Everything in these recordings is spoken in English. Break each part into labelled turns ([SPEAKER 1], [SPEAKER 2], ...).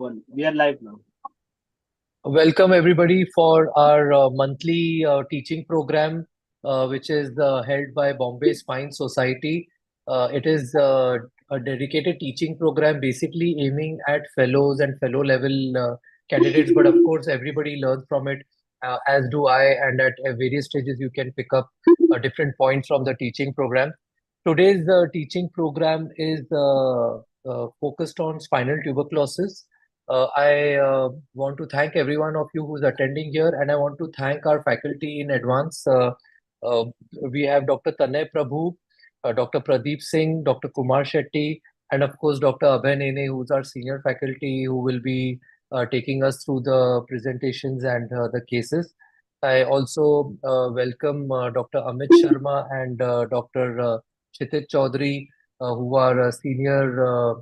[SPEAKER 1] One. We are live now.
[SPEAKER 2] Welcome everybody for our monthly teaching program, which is held by Bombay Spine Society. It is a dedicated teaching program, basically aiming at fellows and fellow level candidates. But of course, everybody learns from it, as do I. And at various stages, you can pick up different points from the teaching program. Today's teaching program is focused on spinal tuberculosis. I want to thank every one of you who's attending here, and I want to thank our faculty in advance. Uh, we have Dr. Tanay Prabhoo, Dr. Pradeep Singh, Dr. Kumar Shetty, and of course Dr. Abhay Nene, who's our senior faculty, who will be taking us through the presentations and the cases. I also welcome Dr. Amit Sharma and Dr. Kshitij Chaudhary, who are senior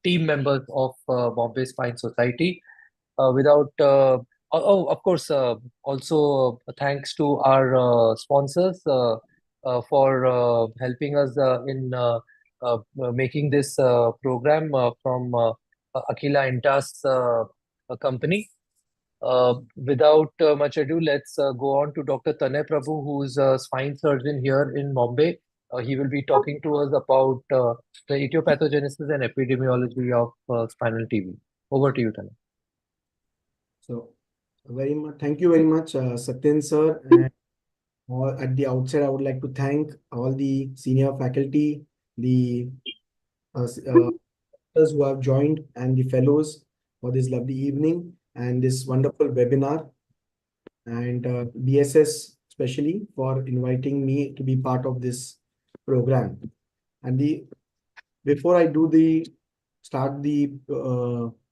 [SPEAKER 2] team members of Bombay Spine Society. Without of course, also thanks to our sponsors for helping us in making this program from Akila Intas company. Without much ado, let's go on to Dr. Tanay Prabhu, who's a spine surgeon here in Bombay. He will be talking to us about the etiopathogenesis and epidemiology of spinal TB. Over to you, Tanay.
[SPEAKER 3] So, thank you very much, Satyan sir. And at the outset, I would like to thank all the senior faculty, the doctors who have joined, and the fellows for this lovely evening and this wonderful webinar, and BSS especially for inviting me to be part of this program. And before I start the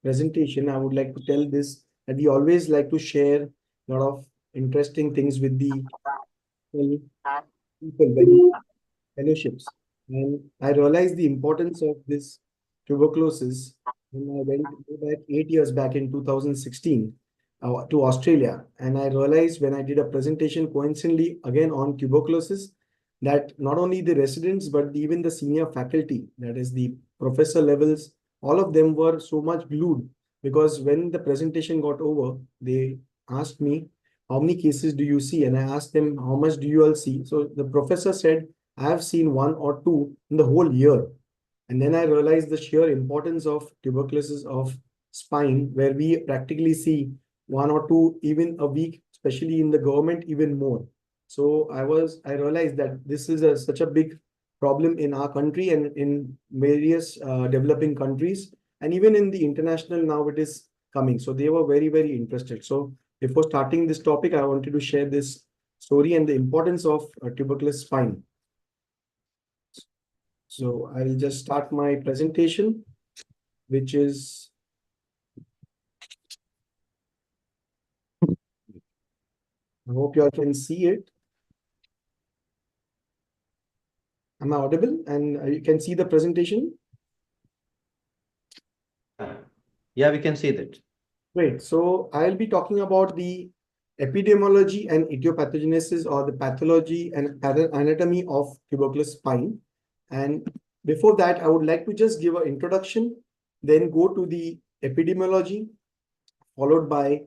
[SPEAKER 3] presentation, I would like to tell this that we always like to share a lot of interesting things with the people, fellowships. And I realized the importance of this tuberculosis when I went back 8 years back in 2016 to Australia. And I realized when I did a presentation coincidentally again on tuberculosis, that not only the residents, but even the senior faculty, that is the professor levels, all of them were so much glued, because when the presentation got over, they asked me, how many cases do you see? And I asked them, how much do you all see? So the professor said, I have seen one or two in the whole year. And then I realized the sheer importance of tuberculosis of spine, where we practically see one or two even a week, especially in the government, even more. So I realized that this is such a big problem in our country and in various developing countries, and even in the international now it is coming. So they were very, very interested. So before starting this topic, I wanted to share this story and the importance of tuberculous spine. So I will just start my presentation, which is I hope you all can see it. Am I audible? And you can see the presentation?
[SPEAKER 4] Yeah, we can see that.
[SPEAKER 3] Great. So I'll be talking about the epidemiology and etiopathogenesis, or the pathology and anatomy of tuberculous spine. And before that, I would like to just give an introduction, then go to the epidemiology, followed by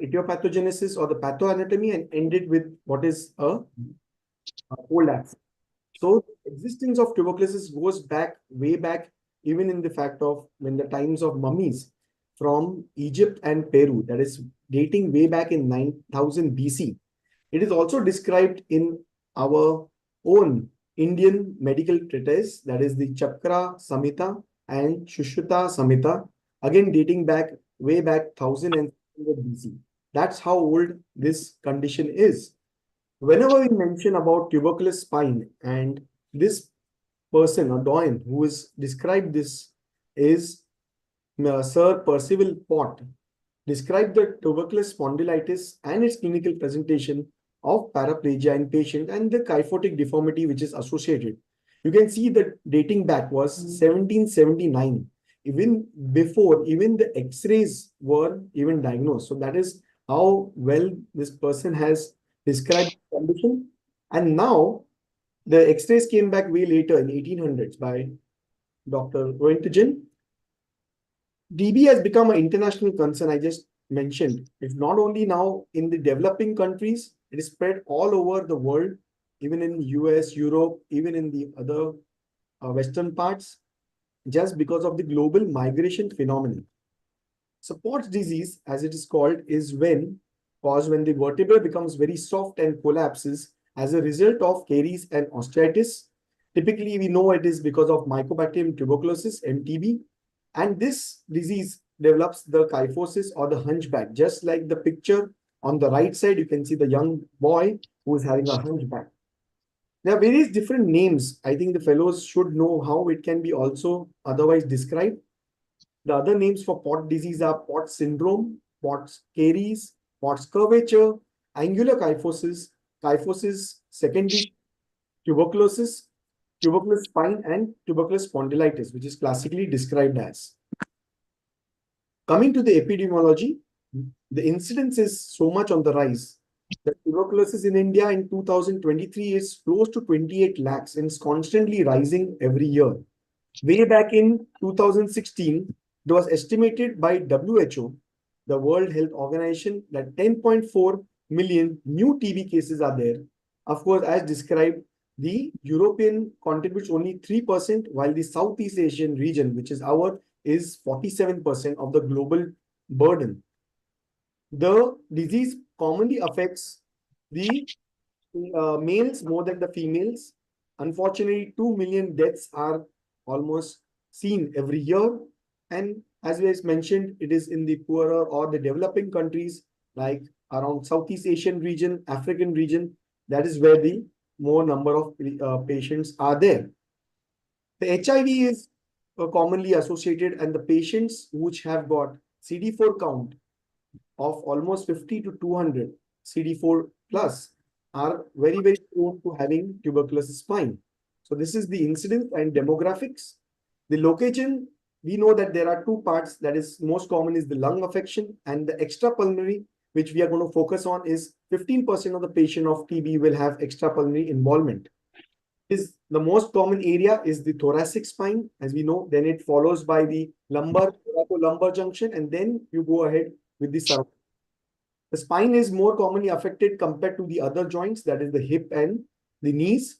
[SPEAKER 3] etiopathogenesis or the pathoanatomy, and end it with what is a cold access. So existence of tuberculosis goes back, way back, even in the fact of when the times of mummies from Egypt and Peru, that is dating way back in 9000 BC. It is also described in our own Indian medical treatise, that is the Chakra Samhita and Shushruta Samhita, again dating back way back 1600 BC. That's how old this condition is. Whenever we mention about tuberculous spine, and this person or Doyen who is described this is Sir Percival Pott, described the tuberculous spondylitis and its clinical presentation of paraplegia in patient and the kyphotic deformity which is associated. You can see that dating back was 1779, even before even the X-rays were even diagnosed. So that is how well this person has described the condition. And now the X-rays came back way later in 1800s by Dr. Roentgen. TB has become an international concern. I just mentioned it's not only now in the developing countries, it is spread all over the world, even in US, Europe, even in the other Western parts, just because of the global migration phenomenon. Supports disease, as it is called, is caused when the vertebra becomes very soft and collapses as a result of caries and osteitis. Typically, we know it is because of Mycobacterium tuberculosis, MTB, and this disease develops the kyphosis or the hunchback. Just like the picture on the right side, you can see the young boy who is having a hunchback. There are various different names. I think the fellows should know how it can be also otherwise described. The other names for pot disease are pot syndrome, Pott's caries, Pott's curvature, angular kyphosis, kyphosis secondary tuberculosis, tuberculous spine, and tuberculous spondylitis, which is classically described as. Coming to the epidemiology, the incidence is so much on the rise. The tuberculosis in India in 2023 is close to 28 lakhs and is constantly rising every year. Way back in 2016, it was estimated by WHO, the World Health Organization, that 10.4 million new TB cases are there. Of course, as described, the European contributes only 3%, while the Southeast Asian region, which is is 47% of the global burden. The disease commonly affects the males more than the females. Unfortunately, 2 million deaths are almost seen every year. And as we mentioned, it is in the poorer or the developing countries like around Southeast Asian region, African region. That is where the more number of patients are there. The HIV is commonly associated, and the patients which have got CD4 count of almost 50 to 200 CD4 plus are very, very prone to having tuberculosis spine. So this is the incidence and demographics. The location, we know that there are two parts. That is most common is the lung affection, and the extrapulmonary, which we are going to focus on, is 15% of the patient of TB will have extrapulmonary involvement. Is the most common area is the thoracic spine, as we know. Then it follows by the lumbar junction, and then you go ahead with the cervical. The spine is more commonly affected compared to the other joints, that is the hip and the knees.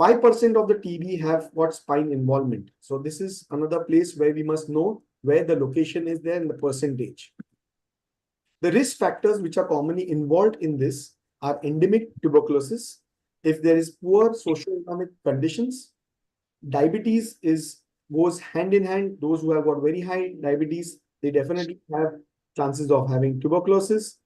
[SPEAKER 3] 5% of the TB have got spine involvement. So this is another place where we must know where the location is there and the percentage. The risk factors which are commonly involved in this are endemic tuberculosis. If there is poor socioeconomic conditions, diabetes goes hand in hand. Those who have got very high diabetes, they definitely have chances of having tuberculosis.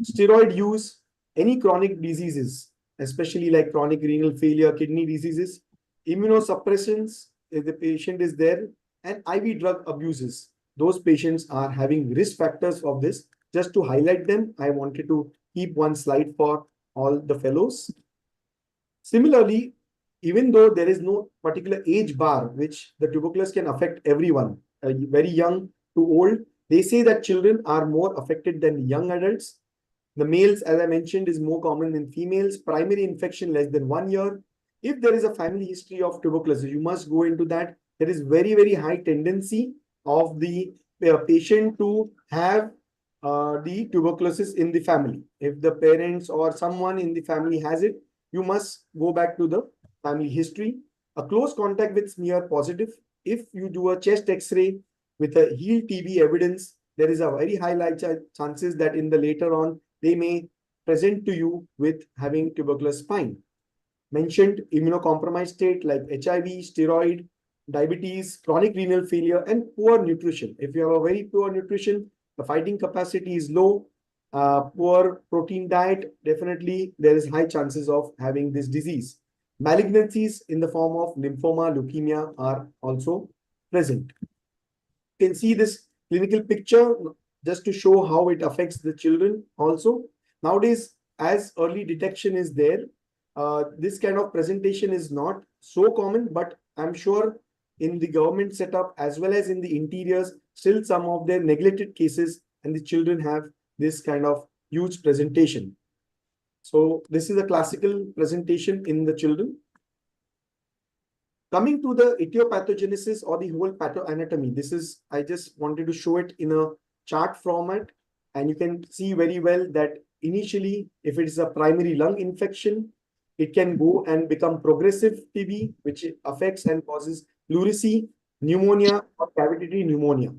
[SPEAKER 3] Steroid use, any chronic diseases, especially like chronic renal failure, kidney diseases, immunosuppressants, if the patient is there, and IV drug abuses. Those patients are having risk factors of this. Just to highlight them, I wanted to keep one slide for all the fellows. Similarly, even though there is no particular age bar which the tuberculosis can affect everyone, very young to old, they say that children are more affected than young adults. The males, as I mentioned, is more common than females. Primary infection less than 1 year. If there is a family history of tuberculosis, you must go into that. There is very, very high tendency of the patient to have the tuberculosis in the family. If the parents or someone in the family has it, you must go back to the family history. A close contact with smear positive. If you do a chest X-ray with a healed TB evidence, there is a very high chances that in the later on, they may present to you with having tuberculous spine. Mentioned immunocompromised state like HIV, steroid, diabetes, chronic renal failure, and poor nutrition. If you have a very poor nutrition, the fighting capacity is low, poor protein diet, definitely there is high chances of having this disease. Malignancies in the form of lymphoma, leukemia are also present. You can see this clinical picture just to show how it affects the children also. Nowadays, as early detection is there, this kind of presentation is not so common, but I'm sure in the government setup as well as in the interiors, still some of their neglected cases and the children have this kind of huge presentation. So this is a classical presentation in the children. Coming to the etiopathogenesis or the whole pathoanatomy, this is, I just wanted to show it in a chart format, and you can see very well that initially, if it is a primary lung infection, it can go and become progressive TB, which affects and causes pleurisy, pneumonia, or cavitary pneumonia.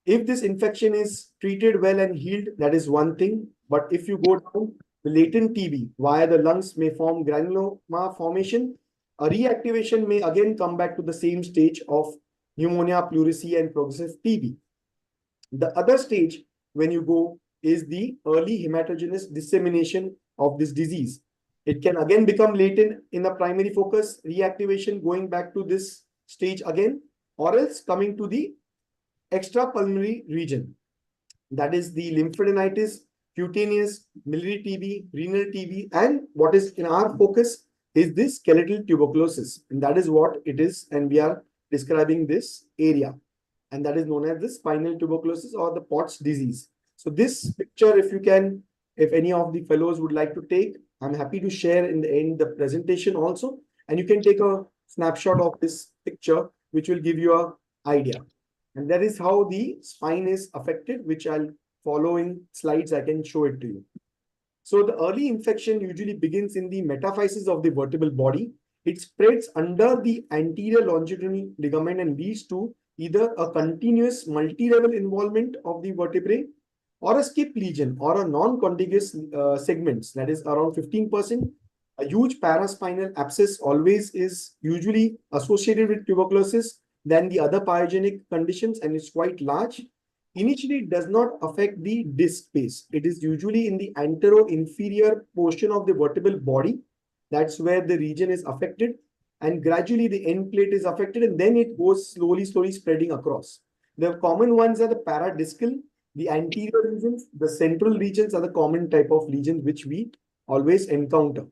[SPEAKER 3] If this infection is treated well and healed, that is one thing. But if you go down, the latent TB via the lungs may form granuloma formation. A reactivation may again come back to the same stage of pneumonia, pleurisy, and progressive TB. The other stage, when you go, is the early hematogenous dissemination of this disease. It can again become latent in the primary focus, reactivation going back to this stage again, or else coming to the extrapulmonary region. That is the lymphadenitis, cutaneous, miliary TB, renal TB, and what is in our focus is this skeletal tuberculosis. And that is what it is. And we are describing this area. And that is known as the spinal tuberculosis or the Pott's disease. So this picture, if you can, if any of the fellows would like to take, I'm happy to share in the end the presentation also. And you can take a snapshot of this picture, which will give you an idea. And that is how the spine is affected, which I'll following slides, I can show it to you. So the early infection usually begins in the metaphysis of the vertebral body. It spreads under the anterior longitudinal ligament and leads to either a continuous multi-level involvement of the vertebrae or a skip lesion or a non-contiguous segments, that is around 15%. A huge paraspinal abscess always is usually associated with tuberculosis than the other pyogenic conditions, and it's quite large. Initially, it does not affect the disc space. It is usually in the antero-inferior portion of the vertebral body. That's where the region is affected. And gradually the end plate is affected, and then it goes slowly spreading across. The common ones are the paradiscal, the anterior regions, the central regions are the common type of lesions which we always encounter.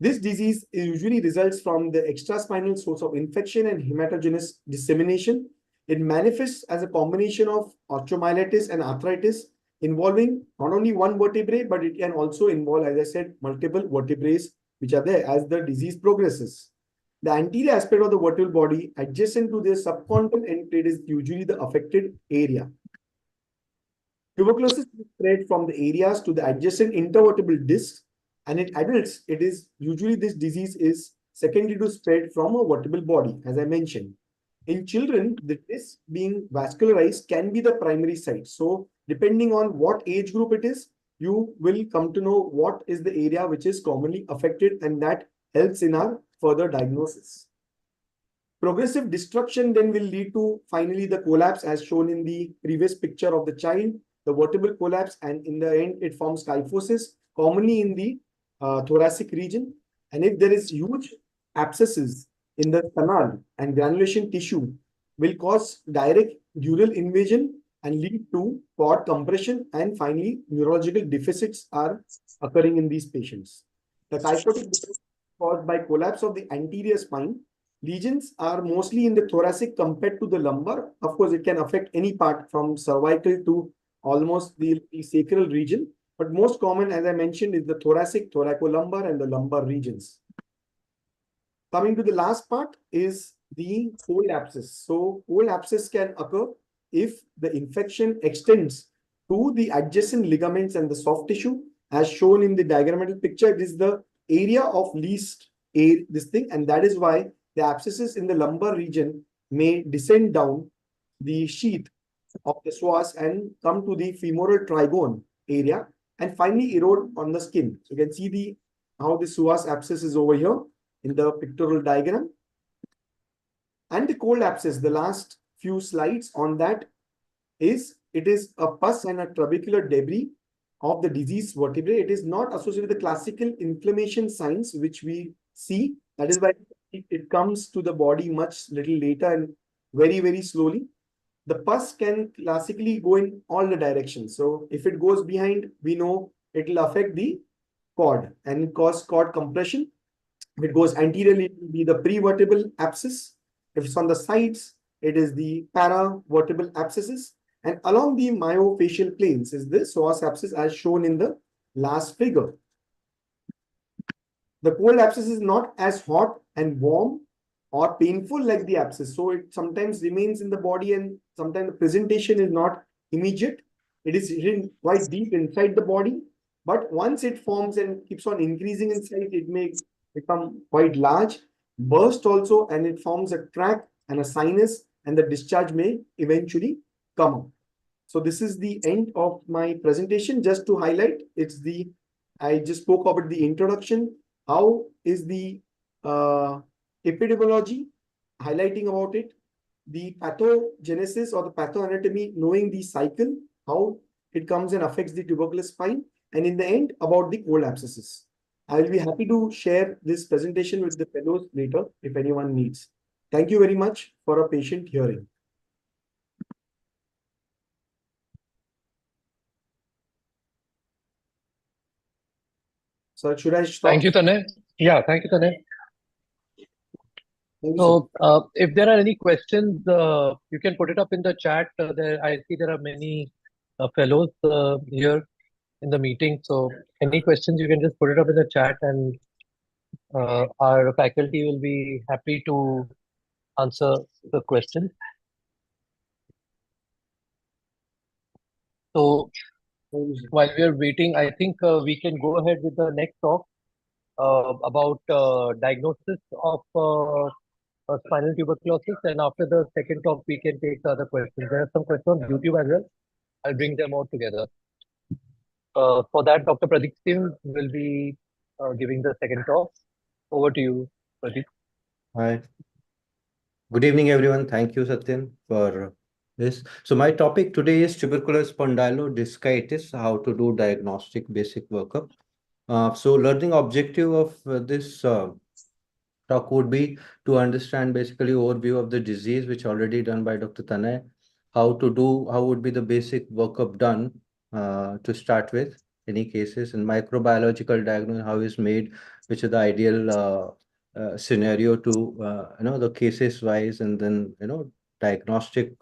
[SPEAKER 3] This disease usually results from the extraspinal source of infection and hematogenous dissemination. It manifests as a combination of osteomyelitis and arthritis involving not only one vertebrae, but it can also involve, as I said, multiple vertebrae which are there as the disease progresses. The anterior aspect of the vertebral body adjacent to the subchondral end plate is usually the affected area. Tuberculosis is spread from the areas to the adjacent intervertebral discs, and in adults, it is usually this disease is secondary to spread from a vertebral body, as I mentioned. In children, the disc being vascularized can be the primary site. So depending on what age group it is, you will come to know what is the area which is commonly affected, and that helps in our further diagnosis. Progressive destruction then will lead to finally the collapse as shown in the previous picture of the child, the vertebral collapse, and in the end it forms kyphosis, commonly in the thoracic region. And if there is huge abscesses in the canal and granulation tissue, will cause direct dural invasion and lead to cord compression, and finally neurological deficits are occurring in these patients. The kyphotic is caused by collapse of the anterior spine. Lesions are mostly in the thoracic compared to the lumbar. Of course, it can affect any part from cervical to almost the sacral region. But most common, as I mentioned, is the thoracic, thoracolumbar, and the lumbar regions. Coming to the last part is the cold abscess. So cold abscess can occur if the infection extends to the adjacent ligaments and the soft tissue. As shown in the diagrammatic picture, it is the area of least air, this thing, and that is why the abscesses in the lumbar region may descend down the sheath of the psoas and come to the femoral trigone area and finally erode on the skin. So you can see how the psoas abscess is over here in the pictorial diagram. And the cold abscess, the last few slides on that is, it is a pus and a trabecular debris of the diseased vertebrae. It is not associated with the classical inflammation signs which we see. That is why it comes to the body much little later and very, very slowly. The pus can classically go in all the directions. So if it goes behind, we know it will affect the cord and cause cord compression. If it goes anteriorly, it will be the prevertebral abscess. If it's on the sides, it is the paravertebral abscesses. And along the myofascial planes is the psoas abscess as shown in the last figure. The cold abscess is not as hot and warm or painful like the abscess. So it sometimes remains in the body and sometimes the presentation is not immediate. It is hidden quite deep inside the body. But once it forms and keeps on increasing in size, it may become quite large, burst also, and it forms a tract and a sinus, and the discharge may eventually come out. So this is the end of my presentation. Just to highlight, I just spoke about the introduction. How is the epidemiology, highlighting about it, the pathogenesis or the pathoanatomy, knowing the cycle, how it comes and affects the tubercular spine, and in the end, about the cold abscesses. I will be happy to share this presentation with the fellows later if anyone needs. Thank you very much for a patient hearing. Sir, should I stop?
[SPEAKER 2] Thank you, Tanay. Yeah, thank you, Tanay.
[SPEAKER 3] Thank you,
[SPEAKER 2] So, if there are any questions, you can put it up in the chat. I see there are many fellows here in the meeting. So, any questions, you can just put it up in the chat, and our faculty will be happy to answer the question. So, while we are waiting, I think we can go ahead with the next talk about diagnosis of spinal tuberculosis, and after the second talk, we can take the other questions. There are some questions on YouTube as well. I'll bring them all together. For that, Dr. Pradeep Singh will be giving the second talk. Over to you, Pradeep.
[SPEAKER 4] Hi. Good evening, everyone. Thank you, Satyan, for this. So my topic today is tubercular spondylodiscitis, how to do diagnostic basic workup. So learning objective of this talk would be to understand basically overview of the disease, which already done by Dr. Tanay, how would be the basic workup done to start with, any cases, and microbiological diagnosis, how is made, which is the ideal scenario to, the cases wise, and then, diagnostic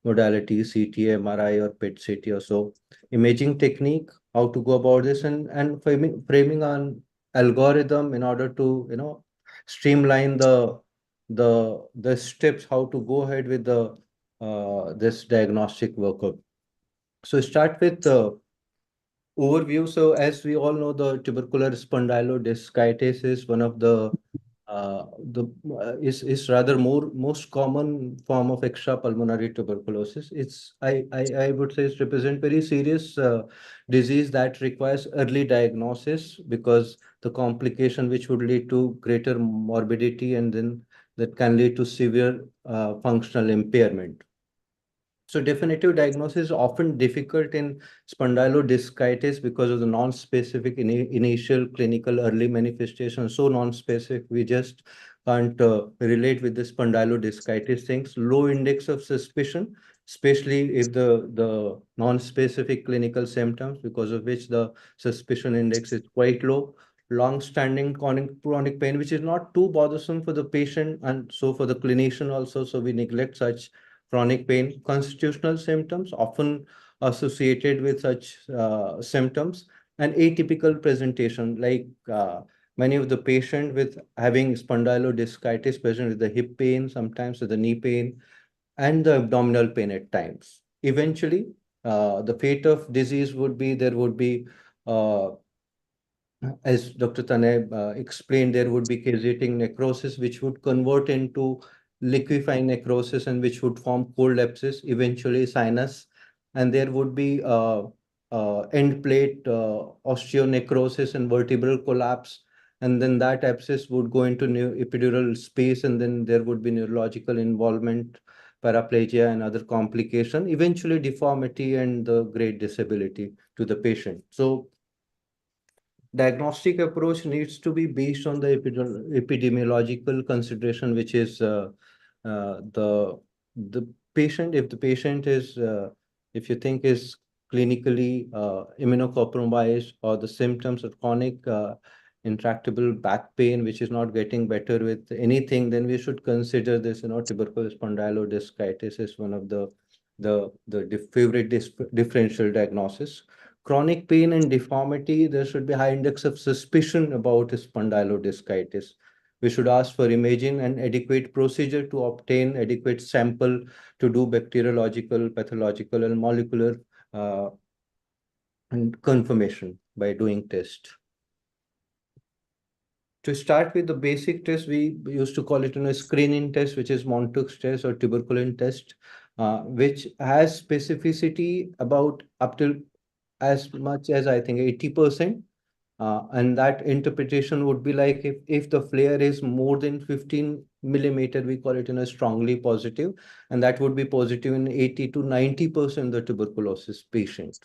[SPEAKER 4] modalities, CT, MRI, or PET-CT or so, imaging technique, how to go about this, and framing on algorithm in order to, streamline the steps how to go ahead with the this diagnostic workup. So start with the overview. So as we all know, the tubercular spondylodiscitis is one of the is rather most common form of extrapulmonary tuberculosis. I would say it represent very serious disease that requires early diagnosis, because the complication which would lead to greater morbidity, and then that can lead to severe functional impairment. So definitive diagnosis is often difficult in spondylodiscitis because of the non-specific initial clinical early manifestation. So non-specific, we just can't relate with the spondylodiscitis things. Low index of suspicion, especially if the non-specific clinical symptoms, because of which the suspicion index is quite low. Long-standing chronic pain, which is not too bothersome for the patient and so for the clinician also. So we neglect such chronic pain. Constitutional symptoms often associated with such symptoms, and atypical presentation, like many of the patient with having spondylodiscitis present with the hip pain, sometimes with the knee pain, and the abdominal pain at times. Eventually, the fate of disease would be, there would be as Dr. Tanay explained, there would be caseating necrosis, which would convert into liquefying necrosis, and which would form cold abscess, eventually sinus. And there would be end plate osteonecrosis and vertebral collapse. And then that abscess would go into new epidural space, and then there would be neurological involvement, paraplegia, and other complication, eventually deformity and the great disability to the patient. So diagnostic approach needs to be based on the epidemiological consideration, which is the patient. If the patient is, if you think is clinically immunocompromised, or the symptoms of chronic intractable back pain, which is not getting better with anything, then we should consider this, tubercular spondylodiscitis is one of the favorite differential diagnosis. Chronic pain and deformity, there should be high index of suspicion about spondylodiscitis. We should ask for imaging and adequate procedure to obtain adequate sample to do bacteriological, pathological, and molecular and confirmation by doing test. To start with the basic test, we used to call it a screening test, which is Montague's test or tuberculin test, which has specificity about up to as much as I think 80%. And that interpretation would be like if the flare is more than 15 millimeter, we call it in a strongly positive, and that would be positive in 80 to 90% of the tuberculosis patient.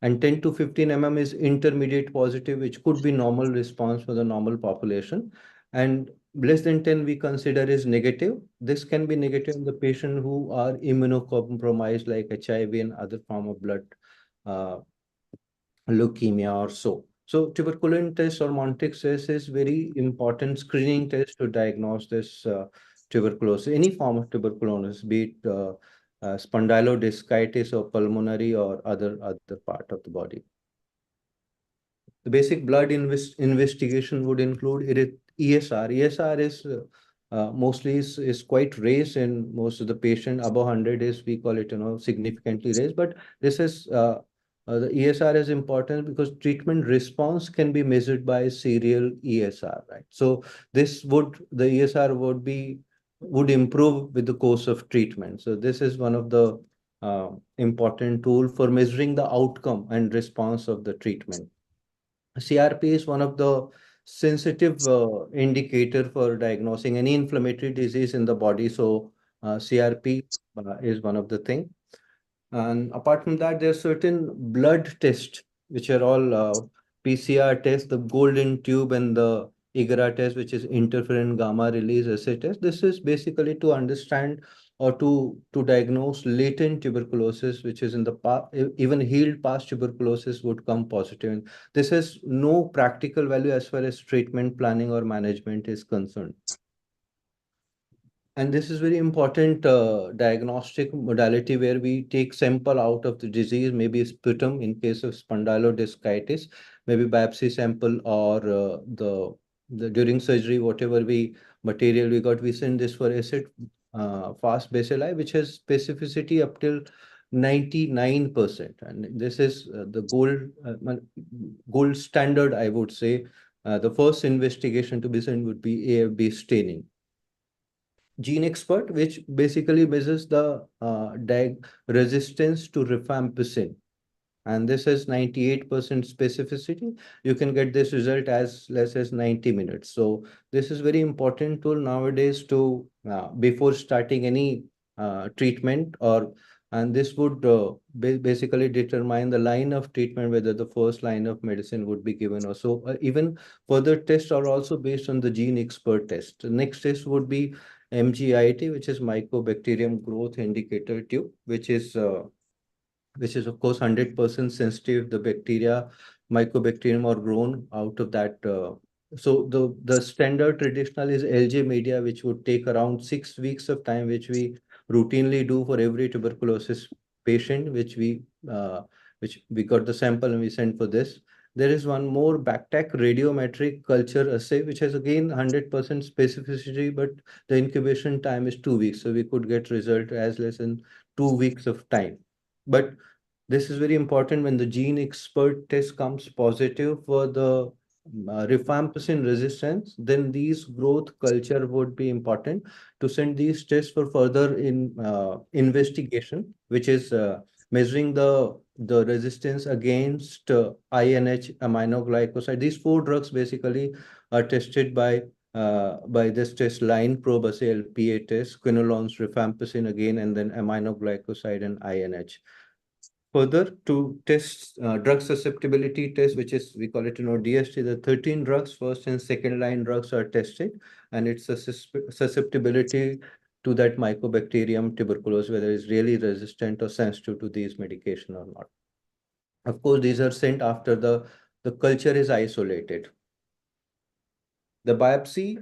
[SPEAKER 4] And 10 to 15 is intermediate positive, which could be normal response for the normal population. And less than 10 we consider is negative. This can be negative in the patient who are immunocompromised, like HIV and other form of blood leukemia or so. So tuberculin test or Montague's test is very important screening test to diagnose this tuberculosis, any form of tuberculosis, be it spondylodiscitis or pulmonary or other part of the body. The basic blood investigation would include ESR. ESR is mostly is quite raised in most of the patient. Above 100 is, we call it, significantly raised. But this is the ESR is important because treatment response can be measured by serial ESR, right? So the ESR would improve with the course of treatment. So this is one of the important tool for measuring the outcome and response of the treatment. CRP is one of the sensitive indicator for diagnosing any inflammatory disease in the body. So CRP is one of the thing. And apart from that, there are certain blood tests, which are all PCR tests, the golden tube and the IGRA test, which is interferon gamma release assay test. This is basically to understand or to diagnose latent tuberculosis, which is in the past, even healed past tuberculosis would come positive. And this has no practical value as far as treatment planning or management is concerned. And this is very important diagnostic modality where we take sample out of the disease, maybe sputum in case of spondylodiscitis, maybe biopsy sample or the during surgery, whatever material we got, we send this for acid fast bacilli, which has specificity up till 99%. And this is the gold standard, I would say. The first investigation to be sent would be AFB staining. Gene expert, which basically measures the resistance to rifampicin. And this is 98% specificity. You can get this result as less as 90 minutes. So this is very important tool nowadays to before starting any treatment, and this would basically determine the line of treatment, whether the first line of medicine would be given or so. Even further tests are also based on the gene expert test. The next test would be MGIT, which is Mycobacterium Growth Indicator Tube, which is of course 100% sensitive. The bacteria, mycobacterium are grown out of that. So the standard traditional is LJ media, which would take around 6 weeks of time, which we routinely do for every tuberculosis patient, which we got the sample and we sent for this. There is one more BACTEC radiometric culture assay, which has again 100% specificity, but the incubation time is 2 weeks. So we could get result as less than 2 weeks of time. But this is very important when the gene expert test comes positive for the rifampicin resistance, then these growth culture would be important to send these tests for further investigation, which is measuring the resistance against INH aminoglycoside. These 4 drugs basically are tested by this test line probe assay LPA test, quinolones, rifampicin again, and then aminoglycoside and INH. Further, to test drug susceptibility test, which is, we call it, DST, the 13 drugs, first and second line drugs are tested, and it's a susceptibility to that Mycobacterium tuberculosis, whether it's really resistant or sensitive to these medication or not. Of course, these are sent after the culture is isolated. The biopsy,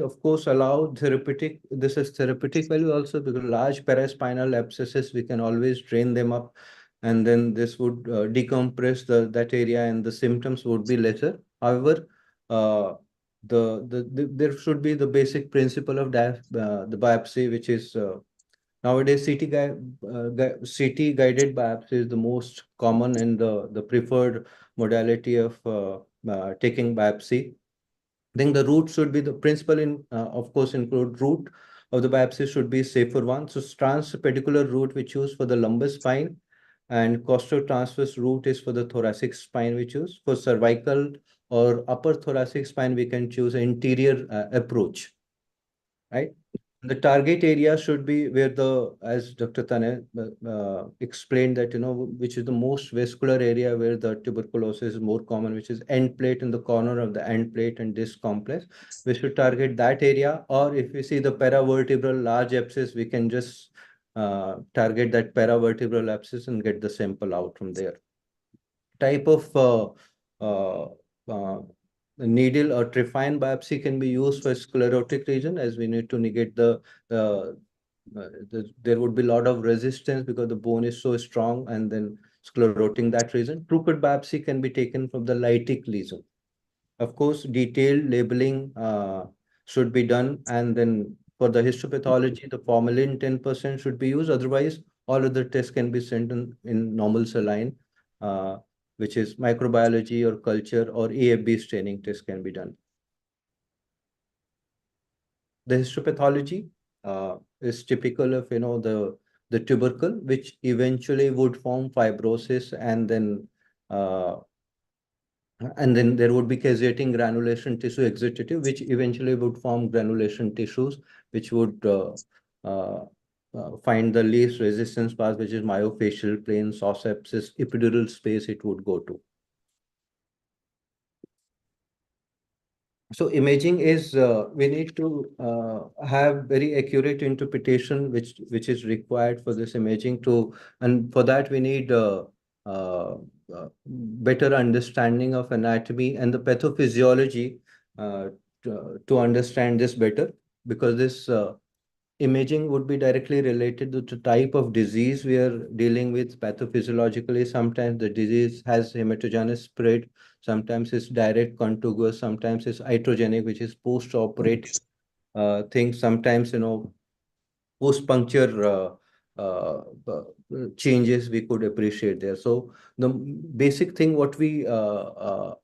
[SPEAKER 4] of course, allow therapeutic. This is therapeutic value also, because large paraspinal abscesses, we can always drain them up, and then this would decompress that area, and the symptoms would be lesser. However, there should be the basic principle of the biopsy, which is nowadays CT guided biopsy is the most common and the preferred modality of taking biopsy. I think the route should be the principle of course, include route of the biopsy should be safer one. So transpedicular route we choose for the lumbar spine, and costotransverse route is for the thoracic spine we choose. For cervical or upper thoracic spine, we can choose an interior approach, right? The target area should be where as Dr. Tanay explained that, which is the most vascular area where the tuberculosis is more common, which is end plate, in the corner of the end plate and disc complex. We should target that area, or if we see the paravertebral large abscess, we can just target that paravertebral abscess and get the sample out from there. Type of uh, uh, needle or trephine biopsy can be used for sclerotic region, as we need to negate there would be a lot of resistance because the bone is so strong, and then scleroting that region. Throughput biopsy can be taken from the lytic lesion. Of course, detailed labeling should be done, and then for the histopathology, the formalin 10% should be used. Otherwise, all other tests can be sent in normal saline, uh, which is microbiology or culture or AFB staining test can be done. The histopathology is typical of the tubercle, which eventually would form fibrosis, and then there would be caseating granulation tissue exudative, which eventually would form granulation tissues, which would uh, find the least resistance path, which is myofascial plane, source abscess, epidural space it would go to. So imaging is, we need to have very accurate interpretation, which is required for this imaging and for that we need uh, better understanding of anatomy and the pathophysiology to understand this better, because this imaging would be directly related to the type of disease we are dealing with pathophysiologically. Sometimes the disease has hematogenous spread, sometimes it's direct contiguous, sometimes it's iatrogenic, which is post-operative thing. Sometimes, post-puncture changes we could appreciate there. So the basic thing what we uh,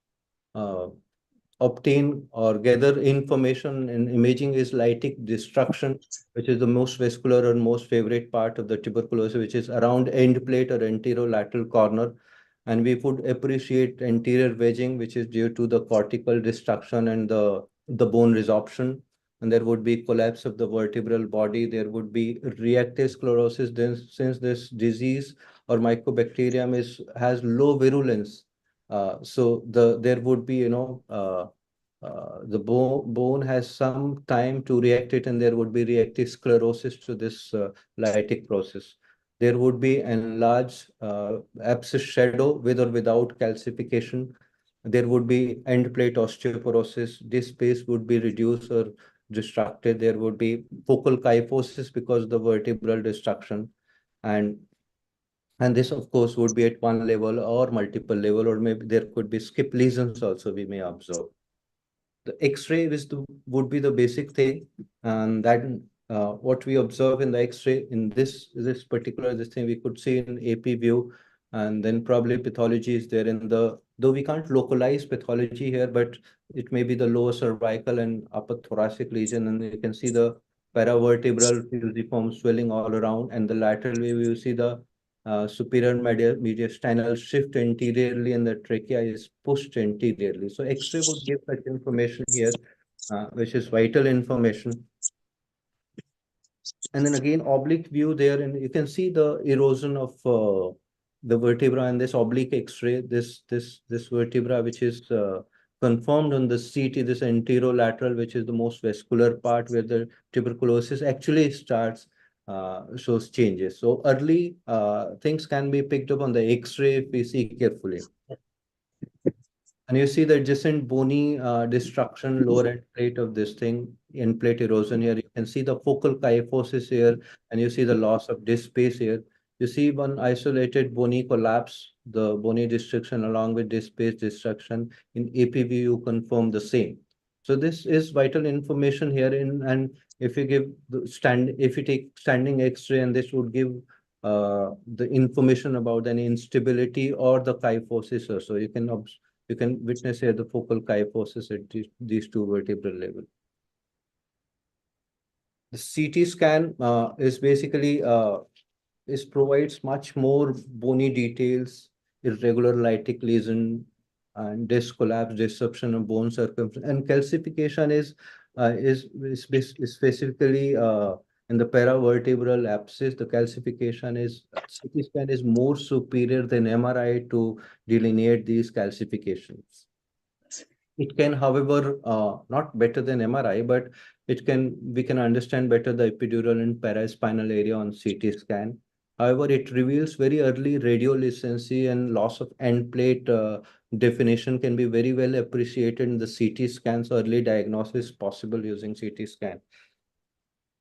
[SPEAKER 4] obtain or gather information in imaging is lytic destruction, which is the most vascular and most favorite part of the tuberculosis, which is around end plate or anterolateral corner. And we would appreciate anterior wedging, which is due to the cortical destruction and the bone resorption. And there would be collapse of the vertebral body. There would be reactive sclerosis. Then, since this disease or mycobacterium has low virulence, so there would be, the bone has some time to react it, and there would be reactive sclerosis to this lytic process. There would be enlarged abscess shadow with or without calcification. There would be end plate osteoporosis. This space would be reduced or destructed. There would be focal kyphosis because of the vertebral destruction, and this, of course, would be at one level or multiple level, or maybe there could be skip lesions also we may observe. The X-ray would be the basic thing, and that what we observe in the X-ray in this particular this thing we could see in AP view, and then probably pathology is there though we can't localize pathology here, but it may be the lower cervical and upper thoracic lesion, and you can see the paravertebral fusiform swelling all around, and the lateral view you see the superior mediastinal shift anteriorly, and the trachea is pushed anteriorly. So X-ray would give such information here, which is vital information. And then again, oblique view there, and you can see the erosion of the vertebra in this oblique X-ray. This vertebra, which is confirmed on the CT, this anterolateral, which is the most vascular part where the tuberculosis actually starts, shows changes. So early things can be picked up on the X-ray if we see carefully. And you see the adjacent bony destruction, lower end plate of this thing, end plate erosion here. You can see the focal kyphosis here, and you see the loss of disc space here. You see one isolated bony collapse, the bony destruction along with disc space destruction. In APV, you confirm the same. So this is vital information here and if you give if you take standing X-ray, and this would give the information about any instability or the kyphosis also. You can witness here the focal kyphosis at these two vertebral level. The CT scan is basically provides much more bony details, irregular lytic lesion, and disc collapse, disruption of bone circumference, and calcification is specifically in the paravertebral abscess. The calcification is CT scan is more superior than MRI to delineate these calcifications. It can, however, not better than MRI, but we can understand better the epidural and paraspinal area on CT scan. However, it reveals very early radiolucency, and loss of end plate definition can be very well appreciated in the CT scan. So early diagnosis possible using CT scan.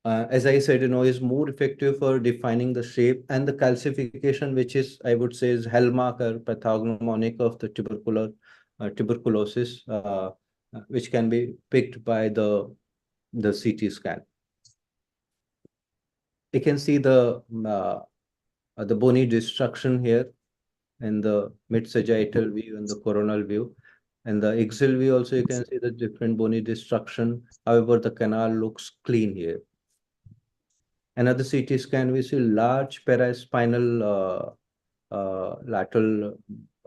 [SPEAKER 4] As I said, is more effective for defining the shape and the calcification, which is, I would say, is hallmark or pathognomonic of the tuberculosis, which can be picked by the CT scan. You can see the bony destruction here in the mid-sagittal view and the coronal view. And the axial view also, you can see the different bony destruction. However, the canal looks clean here. Another CT scan, we see large paraspinal lateral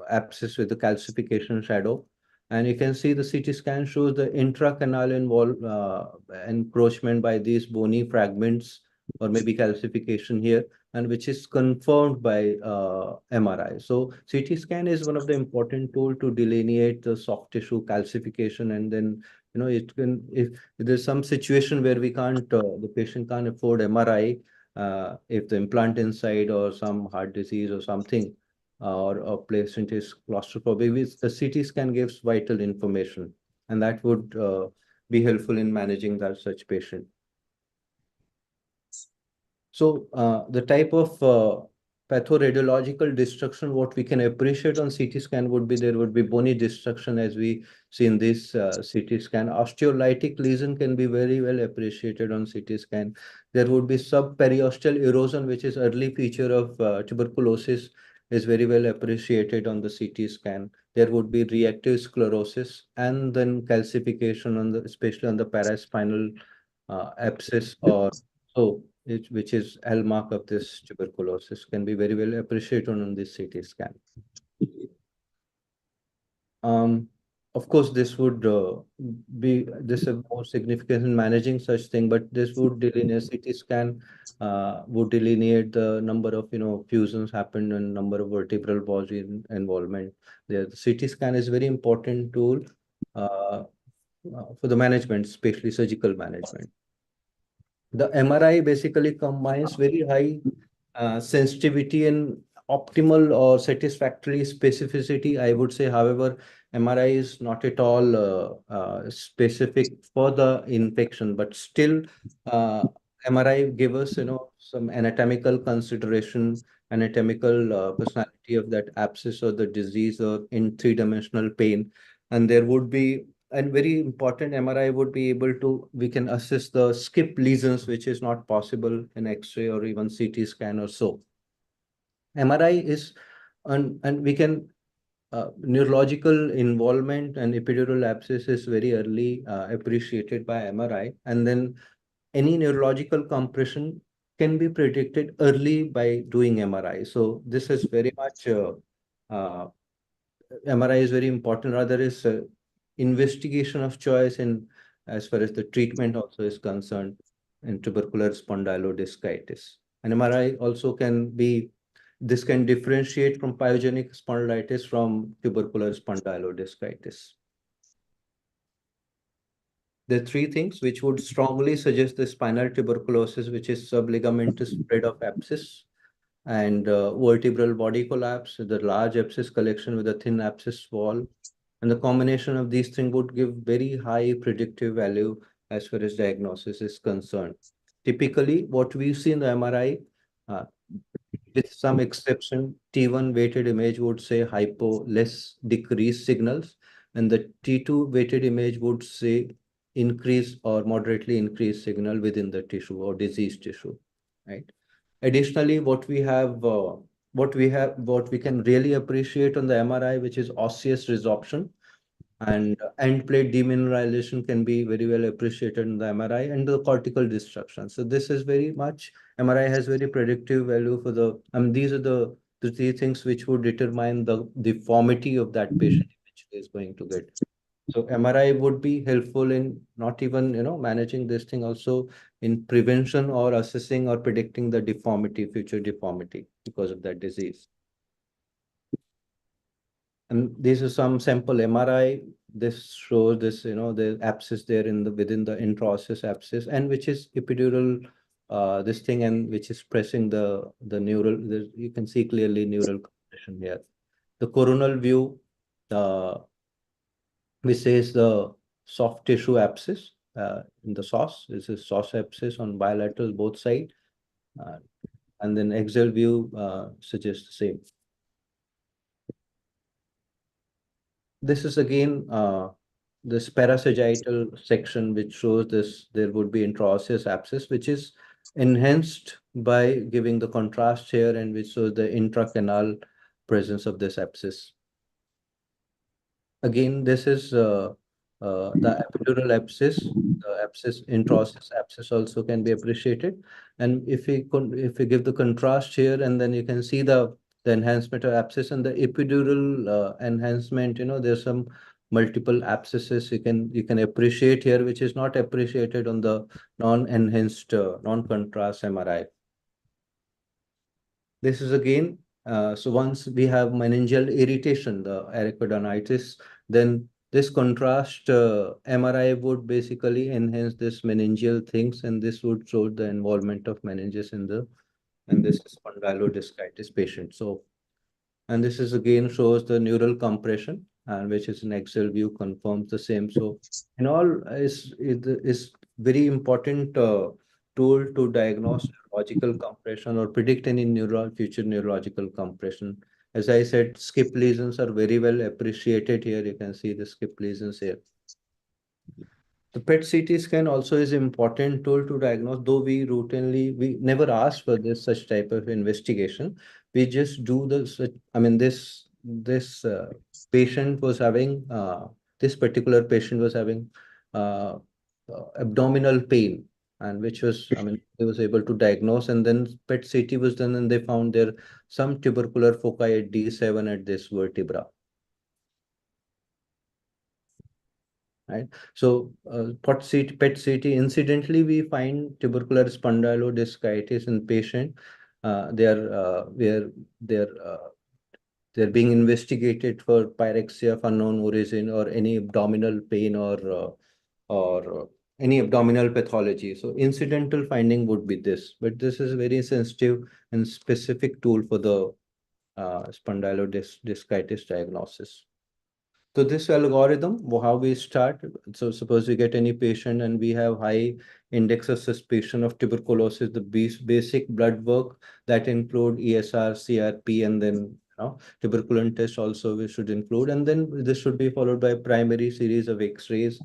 [SPEAKER 4] abscess with the calcification shadow. And you can see the CT scan shows the intracanal encroachment by these bony fragments or maybe calcification here, and which is confirmed by MRI. So CT scan is one of the important tool to delineate the soft tissue calcification, and then it can, if there's some situation where we can't, the patient can't afford MRI, if the implant inside or some heart disease or something, or a patient is claustrophobic, the CT scan gives vital information, and that would be helpful in managing such patient. So the type of pathoradiological destruction, what we can appreciate on CT scan would be, there would be bony destruction as we see in this CT scan. Osteolytic lesion can be very well appreciated on CT scan. There would be subperiosteal erosion, which is early feature of tuberculosis, is very well appreciated on the CT scan. There would be reactive sclerosis and then calcification on the, especially on the paraspinal abscess or so, which is hallmark of this tuberculosis, can be very well appreciated on this CT scan. Of course, this would be more significant in managing such thing, but this would delineate, CT scan would delineate the number of fusions happened and number of vertebral body involvement. The CT scan is very important tool for the management, especially surgical management. The MRI basically combines very high sensitivity and optimal or satisfactory specificity, I would say. However, MRI is not at all specific for the infection, but still MRI give us some anatomical consideration, anatomical personality of that abscess or the disease or in three-dimensional pain. And there would be, and very important, MRI would be able to, we can assess the skip lesions, which is not possible in X-ray or even CT scan or so. MRI is, and we can, neurological involvement and epidural abscess is very early appreciated by MRI. And then any neurological compression can be predicted early by doing MRI. So this is very much, MRI is very important, rather is investigation of choice in as far as the treatment also is concerned in tubercular spondylodiscitis. And MRI also can be, this can differentiate from pyogenic spondylitis from tubercular spondylodiscitis. The three things which would strongly suggest the spinal tuberculosis, which is subligamentous spread of abscess and vertebral body collapse, the large abscess collection with a thin abscess wall. And the combination of these things would give very high predictive value as far as diagnosis is concerned. Typically, what we see in the MRI, with some exception, T1 weighted image would say hypo, less decreased signals, and the T2 weighted image would say increase or moderately increased signal within the tissue or diseased tissue, right? Additionally, what we can really appreciate on the MRI, which is osseous resorption, and end plate demineralization can be very well appreciated in the MRI, and the cortical destruction. So this is very much, MRI has very predictive value for the, I mean, these are the three things which would determine the deformity of that patient eventually is going to get. So MRI would be helpful in not even, managing this thing, also in prevention or assessing or predicting the deformity, future deformity because of that disease. And this is some sample MRI. This shows this, the abscess there within the intraosseous abscess, and which is epidural, this thing, and which is pressing the neural. You can see clearly neural compression here. The coronal view, which says the soft tissue abscess in the sauce. This is sauce abscess on bilateral both sides, and then axial view suggests the same. This is again this parasagittal section, which shows this there would be intraosseous abscess, which is enhanced by giving the contrast here, and which shows the intracanal presence of this abscess. Again, this is the epidural abscess. The abscess, intraosseous abscess, also can be appreciated. And if we give the contrast here, and then you can see the enhancement of abscess and the epidural enhancement. There's some multiple abscesses you can appreciate here, which is not appreciated on the non-enhanced, non-contrast MRI. This is again, so once we have meningeal irritation, the arachidonitis, then this contrast MRI would basically enhance this meningeal things, and this would show the involvement of meninges in this spondylodiscitis patient. So, and this is again shows the neural compression, and which is an axial view confirms the same. So, in all, is very important tool to diagnose neurological compression or predict any future neurological compression. As I said, skip lesions are very well appreciated here. You can see the skip lesions here. The PET CT scan also is important tool to diagnose, though we never ask for such type of investigation. We just do this patient was having, this particular patient was having abdominal pain, and which was, they was able to diagnose, and then PET CT was done, and they found there some tubercular foci at D7 at this vertebra. Right. So PET CT, incidentally, we find tubercular spondylodiscitis in patient. They're being investigated for pyrexia of unknown origin or any abdominal pain or any abdominal pathology. So incidental finding would be this, but this is very sensitive and specific tool for the spondylodiscitis diagnosis. So this algorithm, how we start, so suppose we get any patient and we have high index of suspicion of tuberculosis, the basic blood work that include ESR, CRP, and then tuberculin test also we should include. And then this should be followed by primary series of X-rays,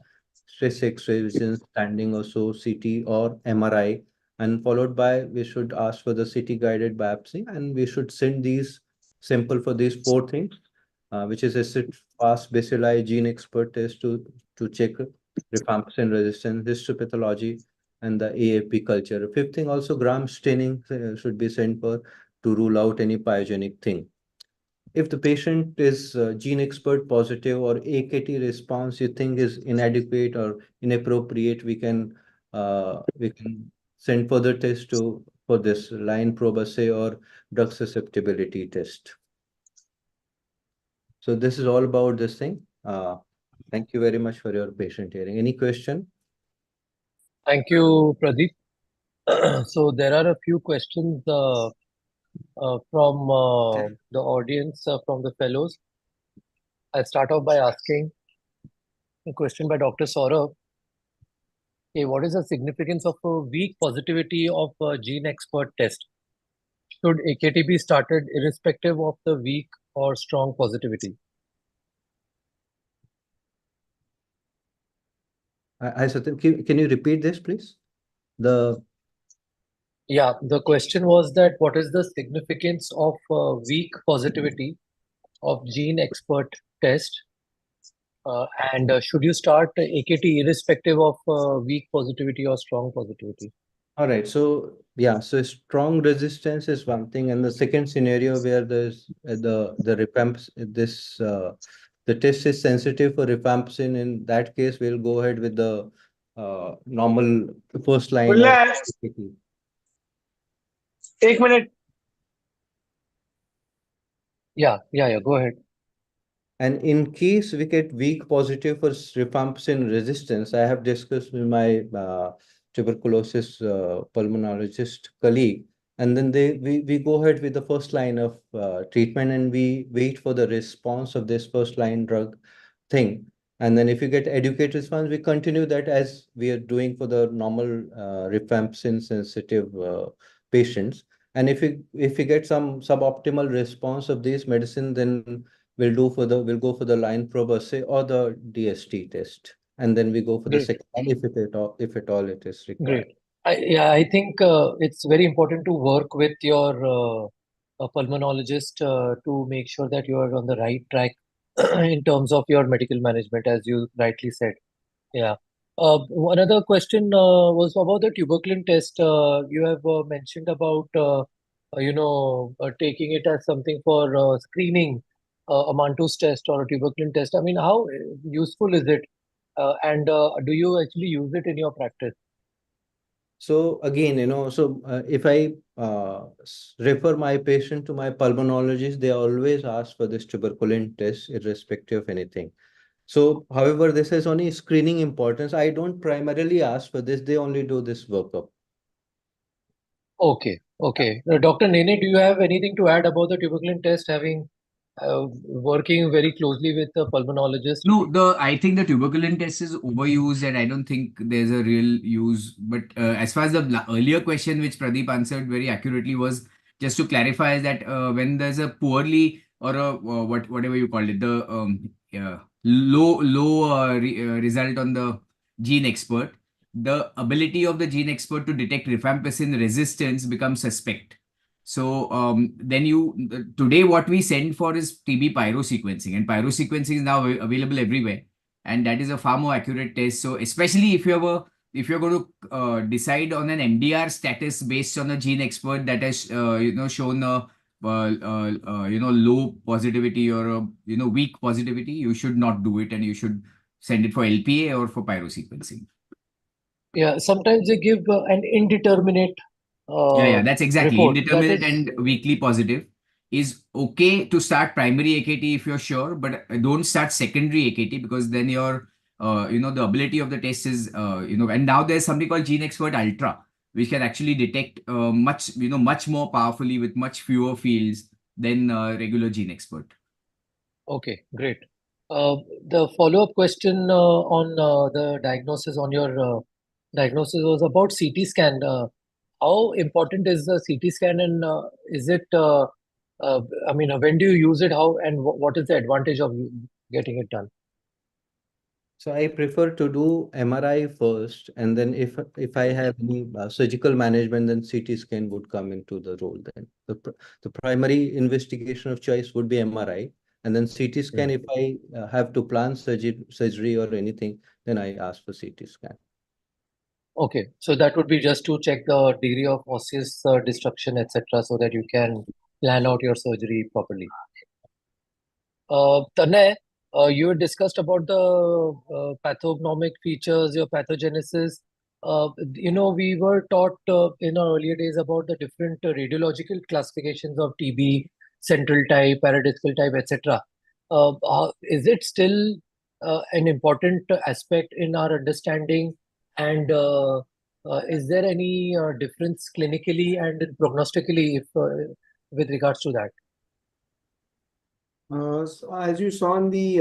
[SPEAKER 4] stress X-ray, which is standing also CT or MRI, and followed by we should ask for the CT guided biopsy, and we should send these sample for these four things. Which is acid fast bacilli gene expert test to check rifampicin resistance, histopathology, and the AFP culture. Fifth thing, also gram staining should be sent for to rule out any pyogenic thing. If the patient is gene expert positive or AKT response you think is inadequate or inappropriate, we can send further test for this line probe assay or drug susceptibility test. So this is all about this thing. Thank you very much for your patient hearing. Any question?
[SPEAKER 2] Thank you, Pradeep. So there are a few questions from the audience, from the fellows. I'll start off by asking a question by Dr. Saurabh. Okay, what is the significance of a weak positivity of a gene expert test? Should AKT be started irrespective of the weak or strong positivity?
[SPEAKER 4] I Satyam, can you repeat this, please? The
[SPEAKER 2] Yeah, the question was that what is the significance of weak positivity of gene expert test, and should you start AKT irrespective of weak positivity or strong positivity?
[SPEAKER 4] All right. So yeah, so strong resistance is one thing, and the second scenario where there's the rifamps the test is sensitive for rifampicin. In that case, we'll go ahead with the normal first line or
[SPEAKER 1] Ullas
[SPEAKER 4] AKT.
[SPEAKER 1] एक minute
[SPEAKER 2] Yeah, go ahead.
[SPEAKER 4] And in case we get weak positive for rifampicin resistance, I have discussed with my tuberculosis pulmonologist colleague, and then we go ahead with the first line of treatment, and we wait for the response of this first line drug thing. And then if you get adequate response, we continue that as we are doing for the normal rifampicin sensitive patients. And if we get some suboptimal response of these medicine, then we'll go for the line probe assay or the DST test, and then we go for the
[SPEAKER 2] Great.
[SPEAKER 4] second line if at all it is required.
[SPEAKER 2] Great. I think it's very important to work with your pulmonologist to make sure that you are on the right track in terms of your medical management, as you rightly said. Yeah. Another question was about the tuberculin test. You have mentioned about taking it as something for screening, a Mantoux test or a tuberculin test. I mean, how useful is it? And do you actually use it in your practice?
[SPEAKER 4] So again, if I refer my patient to my pulmonologist, they always ask for this tuberculin test, irrespective of anything. So, however, this has only screening importance. I don't primarily ask for this. They only do this workup.
[SPEAKER 2] Okay, okay. Dr. Nene, do you have anything to add about the tuberculin test, having working very closely with the pulmonologist?
[SPEAKER 5] No, I think the tuberculin test is overused, and I don't think there's a real use. But as far as the earlier question, which Pradeep answered very accurately, was just to clarify that when there's a poorly or a whatever you call it, the low result on the gene expert, the ability of the gene expert to detect rifampicin resistance becomes suspect. So then today what we send for is TB pyrosequencing, and pyrosequencing is now available everywhere, and that is a far more accurate test. So especially if you're going to decide on an MDR status based on a gene expert that has shown a low positivity or a weak positivity, you should not do it, and you should send it for LPA or for pyrosequencing.
[SPEAKER 2] Yeah, sometimes they give an indeterminate
[SPEAKER 5] Yeah, that's exactly.
[SPEAKER 2] report.
[SPEAKER 5] Indeterminate
[SPEAKER 2] That is,
[SPEAKER 5] and weakly positive is okay to start primary AKT if you're sure, but don't start secondary AKT, because then your, the ability of the test is, and now there's something called Gene Expert Ultra, which can actually detect much more powerfully with much fewer fields than regular Gene Expert.
[SPEAKER 2] okay, great. The follow-up question on the diagnosis, on your diagnosis, was about CT scan. How important is the CT scan, and is it, I mean, when do you use it? How and what is the advantage of getting it done?
[SPEAKER 4] So I prefer to do MRI first, and then if I have any surgical management, then CT scan would come into the role. Then the primary investigation of choice would be MRI, and then CT scan. If I have to plan surgery or anything, then I ask for CT scan.
[SPEAKER 2] Okay, so that would be just to check the degree of osseous destruction, etc., so that you can plan out your surgery properly. Tanay, you had discussed about the pathognomic features, your pathogenesis. We were taught in our earlier days about the different radiological classifications of TB, central type, paradiscal type, etc. Is it still an important aspect in our understanding? And is there any difference clinically and prognostically if, with regards to that?
[SPEAKER 3] So as you saw in the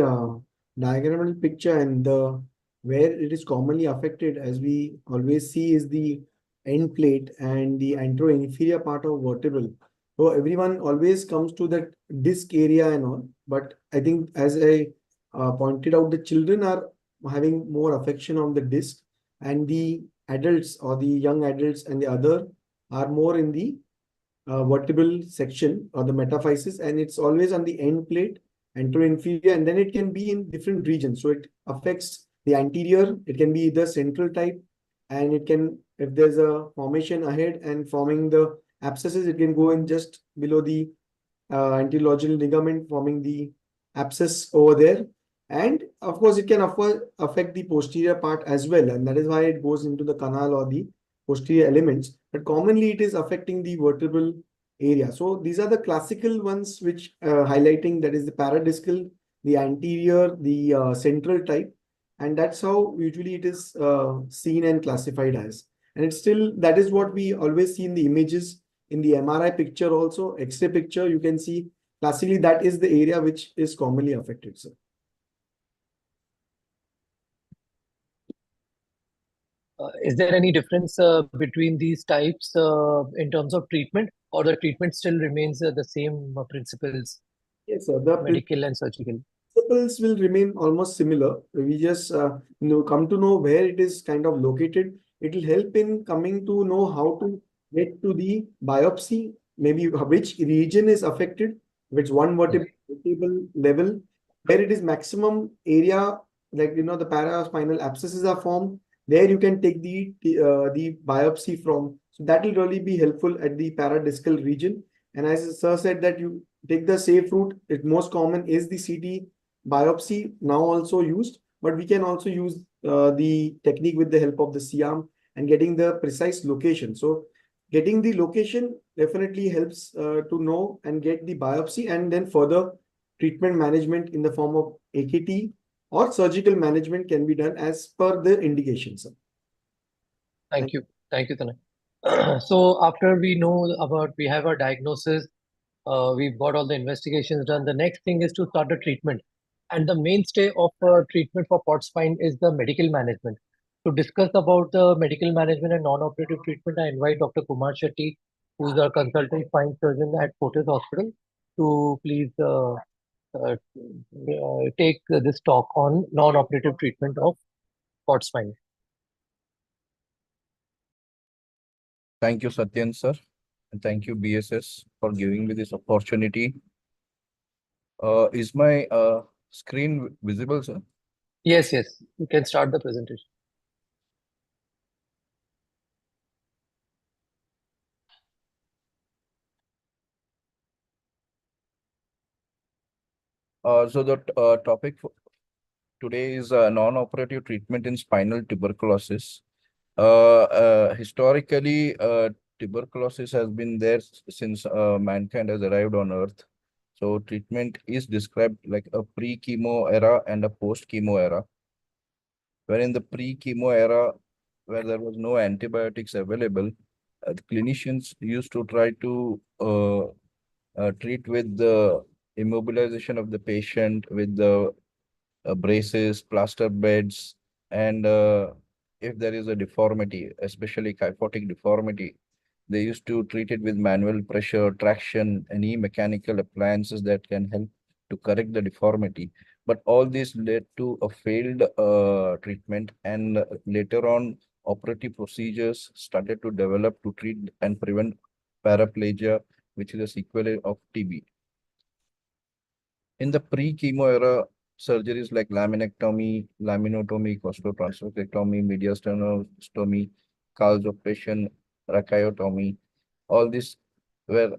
[SPEAKER 3] diagrammal picture, and the where it is commonly affected, as we always see, is the end plate and the anteroinferior part of vertebral. So everyone always comes to that disc area and all, but I think, as I pointed out, the children are having more affection on the disc, and the adults or the young adults and the other are more in the vertebral section or the metaphysis, and it's always on the end plate, anterior-inferior, and then it can be in different regions. So it affects the anterior, it can be either central type, and it can, if there's a formation ahead and forming the abscesses, it can go in just below the anterologidal ligament, forming the abscess over there. And of course, it can affect the posterior part as well, and that is why it goes into the canal or the posterior elements. But commonly, it is affecting the vertebral area. So these are the classical ones which highlighting, that is the paradiscal, the anterior, the central type, and that's how usually it is seen and classified as. And it's still, that is what we always see in the images, in the MRI picture also, X-ray picture, you can see classically that is the area which is commonly affected, sir.
[SPEAKER 2] Is there any difference between these types in terms of treatment, or the treatment still remains the same principles,
[SPEAKER 3] Yes, sir. The
[SPEAKER 2] medical and surgical?
[SPEAKER 3] principles will remain almost similar. We just come to know where it is kind of located. It will help in coming to know how to get to the biopsy, maybe which region is affected, which one vertebral level, where it is maximum area, like the paraspinal abscesses are formed. There you can take the biopsy from. So that will really be helpful at the paradiscal region. And as sir said, that you take the safe route, it most common is the CT biopsy now also used, but we can also use the technique with the help of the Shyam and getting the precise location. So getting the location definitely helps to know and get the biopsy, and then further treatment management in the form of AKT or surgical management can be done as per the indications.
[SPEAKER 2] Thank you. Thank you, Tanay. So after we know about, we have our diagnosis, we've got all the investigations done. The next thing is to start the treatment. And the mainstay of treatment for pot spine is the medical management. To discuss about the medical management and non-operative treatment, I invite Dr. Kumar Shetty, who's a consultant spine surgeon at Fortis Hospital, to please take this talk on non-operative treatment of pot spine.
[SPEAKER 1] Thank you, Satyan sir, and thank you, BSS, for giving me this opportunity. Is my screen visible, sir?
[SPEAKER 2] Yes, yes, you can start the presentation.
[SPEAKER 1] So the topic for today is non-operative treatment in spinal tuberculosis. Historically, tuberculosis has been there since mankind has arrived on Earth. So treatment is described like a pre-chemo era and a post-chemo era. Where in the pre-chemo era, where there was no antibiotics available, the clinicians used to try to treat with the immobilization of the patient with the braces, plaster beds, and if there is a deformity, especially kyphotic deformity, they used to treat it with manual pressure, traction, any mechanical appliances that can help to correct the deformity. But all this led to a failed treatment, and later on, operative procedures started to develop to treat and prevent paraplegia, which is a sequel of TB. In the pre-chemo era, surgeries like laminectomy, laminotomy, costotransfectomy, mediastinostomy, Carl's operation, rachiotomy, all these were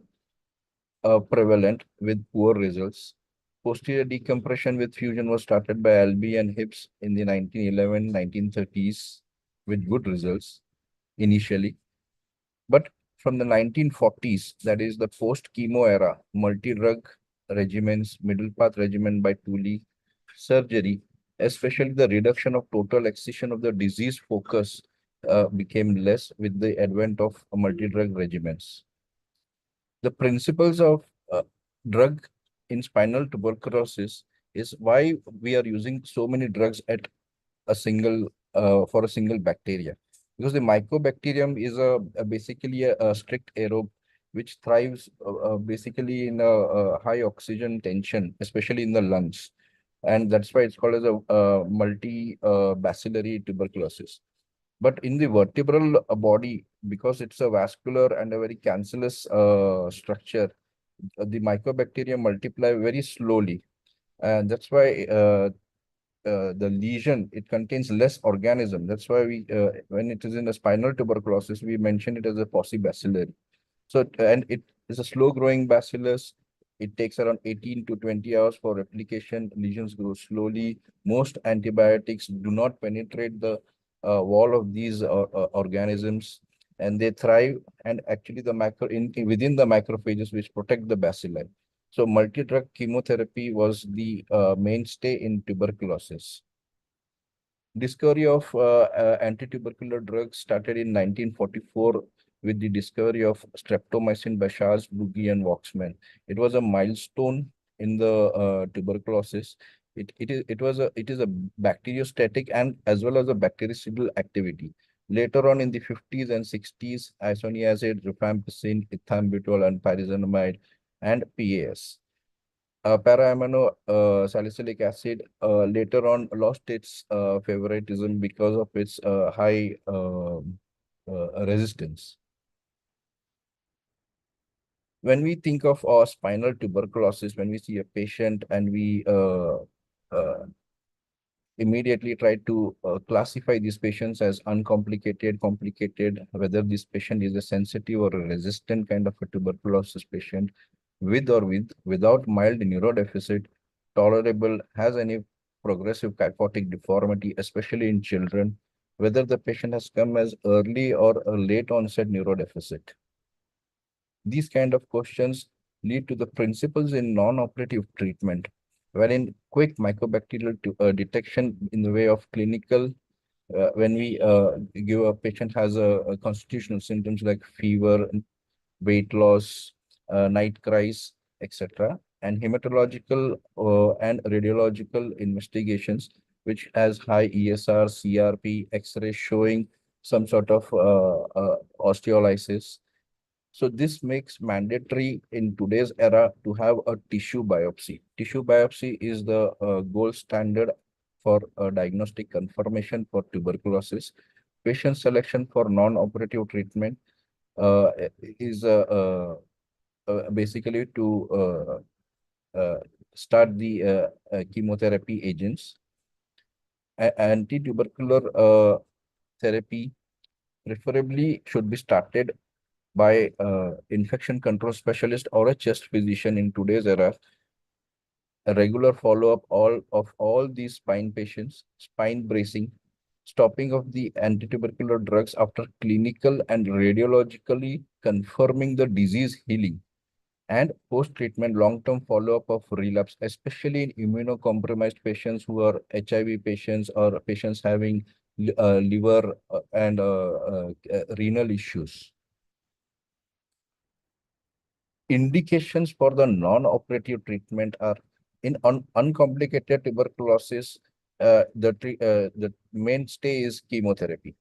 [SPEAKER 1] prevalent with poor results. Posterior decompression with fusion was started by Albee and Hibbs in the 1911-1930s with good results initially. But from the 1940s, that is the post-chemo era, multi-drug regimens, middle path regimen by Tooley, surgery, especially the reduction of total excision of the disease focus became less with the advent of multi-drug regimens. The principles of drug in spinal tuberculosis is why we are using so many drugs at a single for a single bacteria, because the mycobacterium is basically a strict aerobe which thrives basically in a high oxygen tension, especially in the lungs. and that's why it's called as a multi-bacillary tuberculosis. But in the vertebral body, because it's a vascular and a very cancellous structure, the mycobacteria multiply very slowly. And that's why the lesion, it contains less organism. That's why when it is in a spinal tuberculosis, we mention it as a paucibacillary. So, and it is a slow growing bacillus. It takes around 18 to 20 hours for replication. Lesions grow slowly. Most antibiotics do not penetrate the wall of these organisms, and they thrive. And actually, the within the macrophages which protect the bacilli. So, multi-drug chemotherapy was the mainstay in tuberculosis. Discovery of anti-tubercular drugs started in 1944 with the discovery of streptomycin by Charles Buggy and Waxman. It was a milestone in the tuberculosis. It is a bacteriostatic and as well as a bactericidal activity. Later on in the 50s and 60s, isoniazid, rifampicin, ethambutol, and pyrazinamide, and PAS. Para-amino salicylic acid later on lost its favoritism because of its high resistance. When we think of spinal tuberculosis, when we see a patient and we immediately try to classify these patients as uncomplicated, complicated, whether this patient is a sensitive or a resistant kind of a tuberculosis patient, with or without mild neurodeficit, tolerable, has any progressive kyphotic deformity, especially in children, whether the patient has come as early or a late onset neurodeficit. These kind of questions lead to the principles in non-operative treatment, wherein quick mycobacterial detection in the way of clinical, when we give a patient has a constitutional symptoms like fever, weight loss, night cries, etc., and hematological and radiological investigations, which has high ESR, CRP, X-ray showing some sort of osteolysis. So this makes mandatory in today's era to have a tissue biopsy. Tissue biopsy is the gold standard for diagnostic confirmation for tuberculosis. Patient selection for non-operative treatment uh, is basically to start the chemotherapy agents. Anti-tubercular therapy preferably should be started by infection control specialist or a chest physician in today's era. A regular follow-up of all these spine patients, spine bracing, stopping of the anti-tubercular drugs after clinical and radiologically confirming the disease healing, and post-treatment long-term follow-up of relapse, especially in immunocompromised patients who are HIV patients or patients having liver and renal issues. Indications for the non-operative treatment are in uncomplicated tuberculosis, the mainstay is chemotherapy.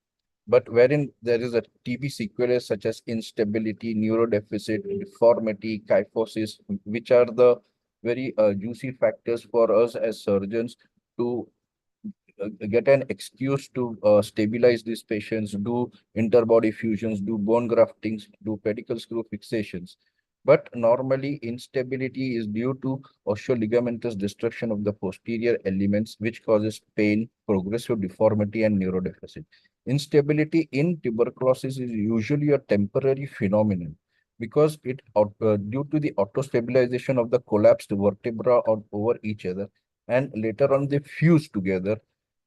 [SPEAKER 1] But wherein there is a TB sequelae such as instability, neurodeficit, deformity, kyphosis, which are the very juicy factors for us as surgeons to get an excuse to stabilize these patients, do interbody fusions, do bone graftings, do pedicle screw fixations. But normally instability is due to osteoligamentous destruction of the posterior elements, which causes pain, progressive deformity, and neurodeficit. Instability in tuberculosis is usually a temporary phenomenon because due to the auto-stabilization of the collapsed vertebra over each other, and later on they fuse together,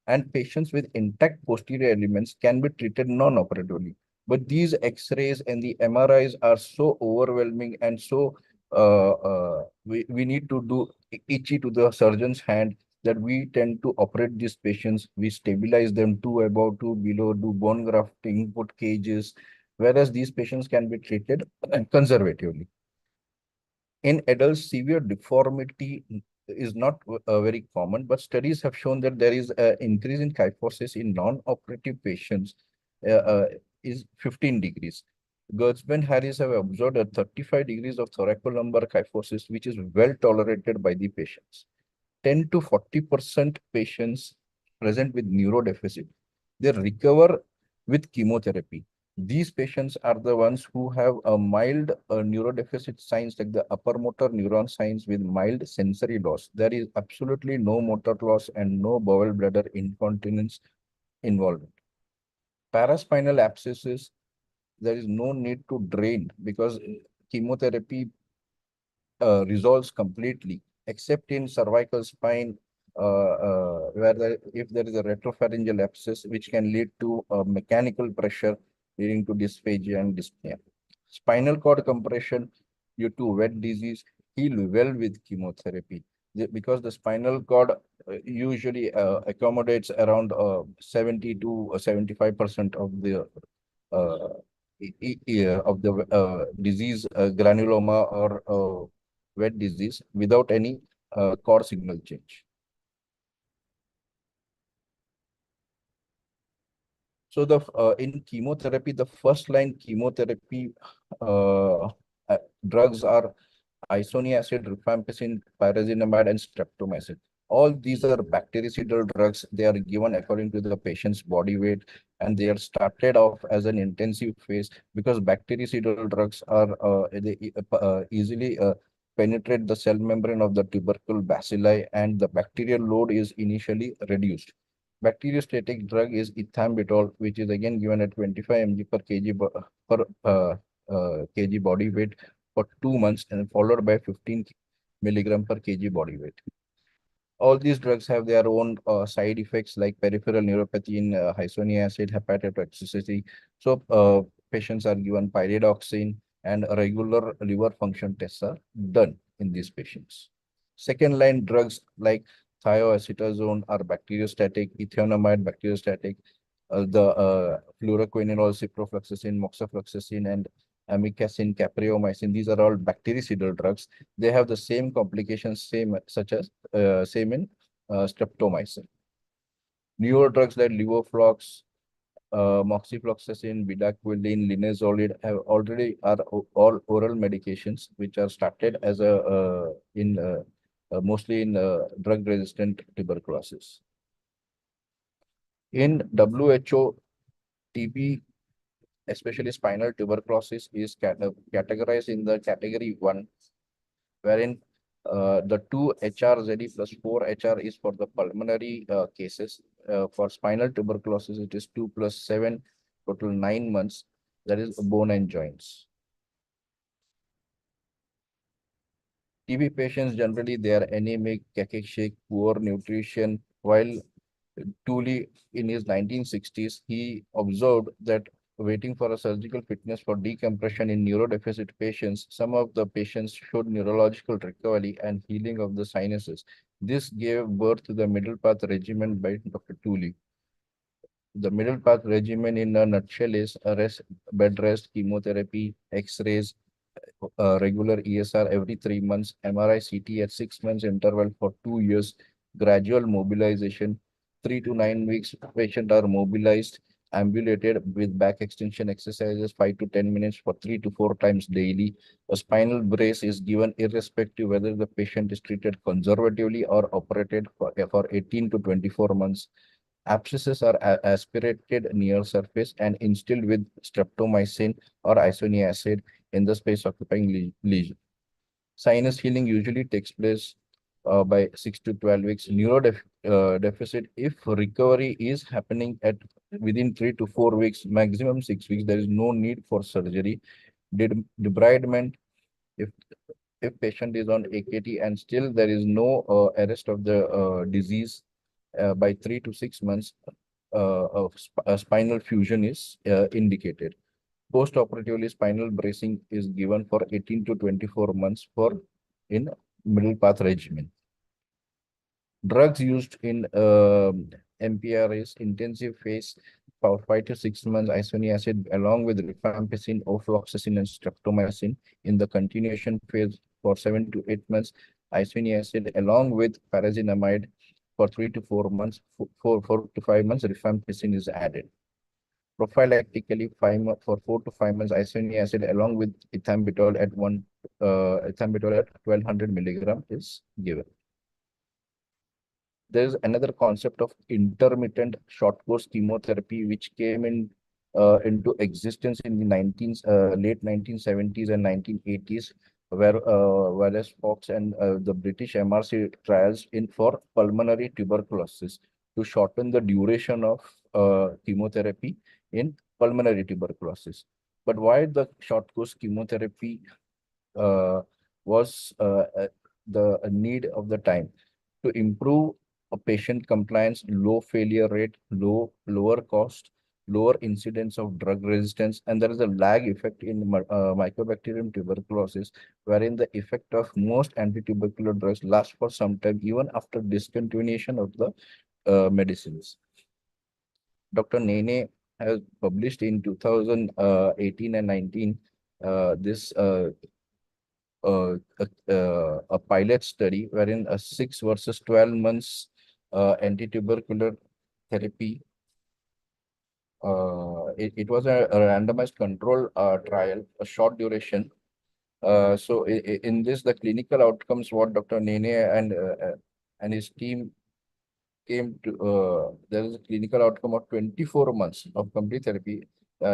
[SPEAKER 1] and patients with intact posterior elements can be treated non-operatively. But these X-rays and the MRIs are so overwhelming and so we need to do itchy to the surgeon's hand that we tend to operate these patients. We stabilize them two above, two below, do bone grafting, put cages, whereas these patients can be treated conservatively. In adults, severe deformity is not very common, but studies have shown that there is an increase in kyphosis in non-operative patients is 15 degrees. Gertzman Harris have observed a 35 degrees of thoracolumbar kyphosis, which is well tolerated by the patients. 10 to 40% patients present with neurodeficit, they recover with chemotherapy. These patients are the ones who have a mild neurodeficit signs like the upper motor neuron signs with mild sensory loss. There is absolutely no motor loss and no bowel bladder incontinence involvement. Paraspinal abscesses, there is no need to drain because chemotherapy resolves completely, except in cervical spine, where if there is a retropharyngeal abscess, which can lead to mechanical pressure leading to dysphagia and dyspnea. Spinal cord compression due to wet disease heal well with chemotherapy because the spinal cord usually accommodates around 70 to 75% uh, of the disease granuloma or wet disease without any cord signal change. So the in chemotherapy, the first line chemotherapy drugs are isoniazid, rifampicin, pyrazinamide, and streptomycin. All these are bactericidal drugs. They are given according to the patient's body weight, and they are started off as an intensive phase because bactericidal drugs are easily penetrate the cell membrane of the tubercle bacilli, and the bacterial load is initially reduced. Bacteriostatic drug is ethambutol, which is again given at 25 mg per kg body weight for 2 months and followed by 15 milligram per kg body weight. All these drugs have their own side effects like peripheral neuropathy in isoniazid, hepatotoxicity. So patients are given pyridoxine and regular liver function tests are done in these patients. Second line drugs like thioacetazone are bacteriostatic, ethionamide bacteriostatic, the fluoroquinolone, ciprofloxacin, moxifloxacin, and amikacin, capreomycin. These are all bactericidal drugs. They have the same complications, same in streptomycin. Newer drugs like levoflox, moxifloxacin, bedaquiline, linezolid have already are all oral medications which are started as a in mostly in drug-resistant tuberculosis. In WHO, TB, especially spinal tuberculosis, is categorized in the category 1, wherein the 2 HRZE plus 4 HR is for the pulmonary cases. For spinal tuberculosis, it is 2 plus 7, total 9 months. That is bone and joints. TB patients generally they are anemic, cachectic, poor nutrition. While Tooley in his 1960s, he observed that waiting for a surgical fitness for decompression in neurodeficit patients, some of the patients showed neurological recovery and healing of the sinuses. This gave birth to the middle path regimen by Dr. Tooley. The middle path regimen in a nutshell is bed rest, chemotherapy, X-rays, regular ESR every 3 months, MRI CT at 6 months interval for 2 years, gradual mobilization, 3 to 9 weeks, patient are mobilized, ambulated with back extension exercises 5 to 10 minutes for 3 to 4 times daily. A spinal brace is given irrespective whether the patient is treated conservatively or operated for 18 to 24 months. Abscesses are aspirated near surface and instilled with streptomycin or isoniazid in the space occupying lesion. Sinus healing usually takes place by 6 to 12 weeks. Neurodeficit, if recovery is happening at within 3 to 4 weeks, maximum 6 weeks, there is no need for surgery. Debridement, if patient is on AKT and still there is no arrest of the disease by 3 to 6 months, spinal fusion is indicated. Post-operatively, spinal bracing is given for 18 to 24 months in middle path regimen. Drugs used in MPR is intensive phase for 5 to 6 months, isoniazid along with rifampicin, ofloxacin, and streptomycin. In the continuation phase for 7 to 8 months, isoniazid along with pyrazinamide for 3 to 4 months, 4 to 5 months, rifampicin is added. Prophylactically, for 4 to 5 months, isoniazid along with ethambutol at 1200 milligram is given. There is another concept of intermittent short course chemotherapy, which came into existence in the late 1970s and 1980s, where Wallace Fox and the British MRC trials in for pulmonary tuberculosis to shorten the duration of chemotherapy in pulmonary tuberculosis. But why the short course chemotherapy was the need of the time to improve a patient compliance, low failure rate, lower cost, lower incidence of drug resistance, and there is a lag effect in Mycobacterium tuberculosis, wherein the effect of most anti-tubercular drugs lasts for some time, even after discontinuation of the medicines. Dr. Nene has published in 2018 and 19 this a pilot study wherein a 6 versus 12 months anti-tubercular therapy. It was a randomized control trial, a short duration. So in this, the clinical outcomes, what Dr. Nene and his team came to, there is a clinical outcome of 24 months of complete therapy.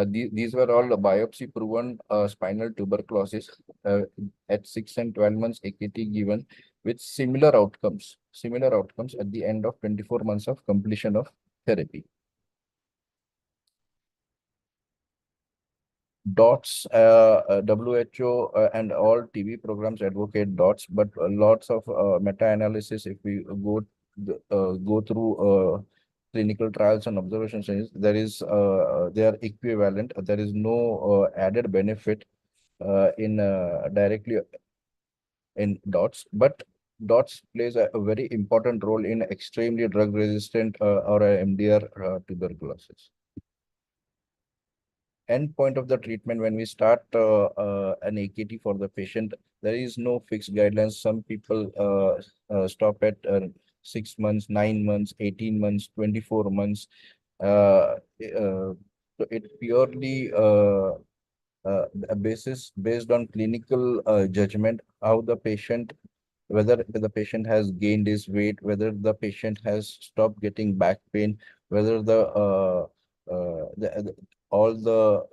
[SPEAKER 1] These were all biopsy proven spinal tuberculosis at 6 and 12 months AKT given with similar outcomes at the end of 24 months of completion of therapy. DOTS, WHO and all TB programs advocate DOTS, but lots of meta-analysis, if we go through clinical trials and observations, there is they are equivalent. There is no added benefit in directly in DOTS, but DOTS plays a very important role in extremely drug resistant or MDR tuberculosis. End point of the treatment, when we start an AKT for the patient, there is no fixed guidelines. Some people stop at 6 months, 9 months, 18 months, 24 months. So it purely based on clinical judgment, how the patient, whether the patient has gained his weight, whether the patient has stopped getting back pain, whether all the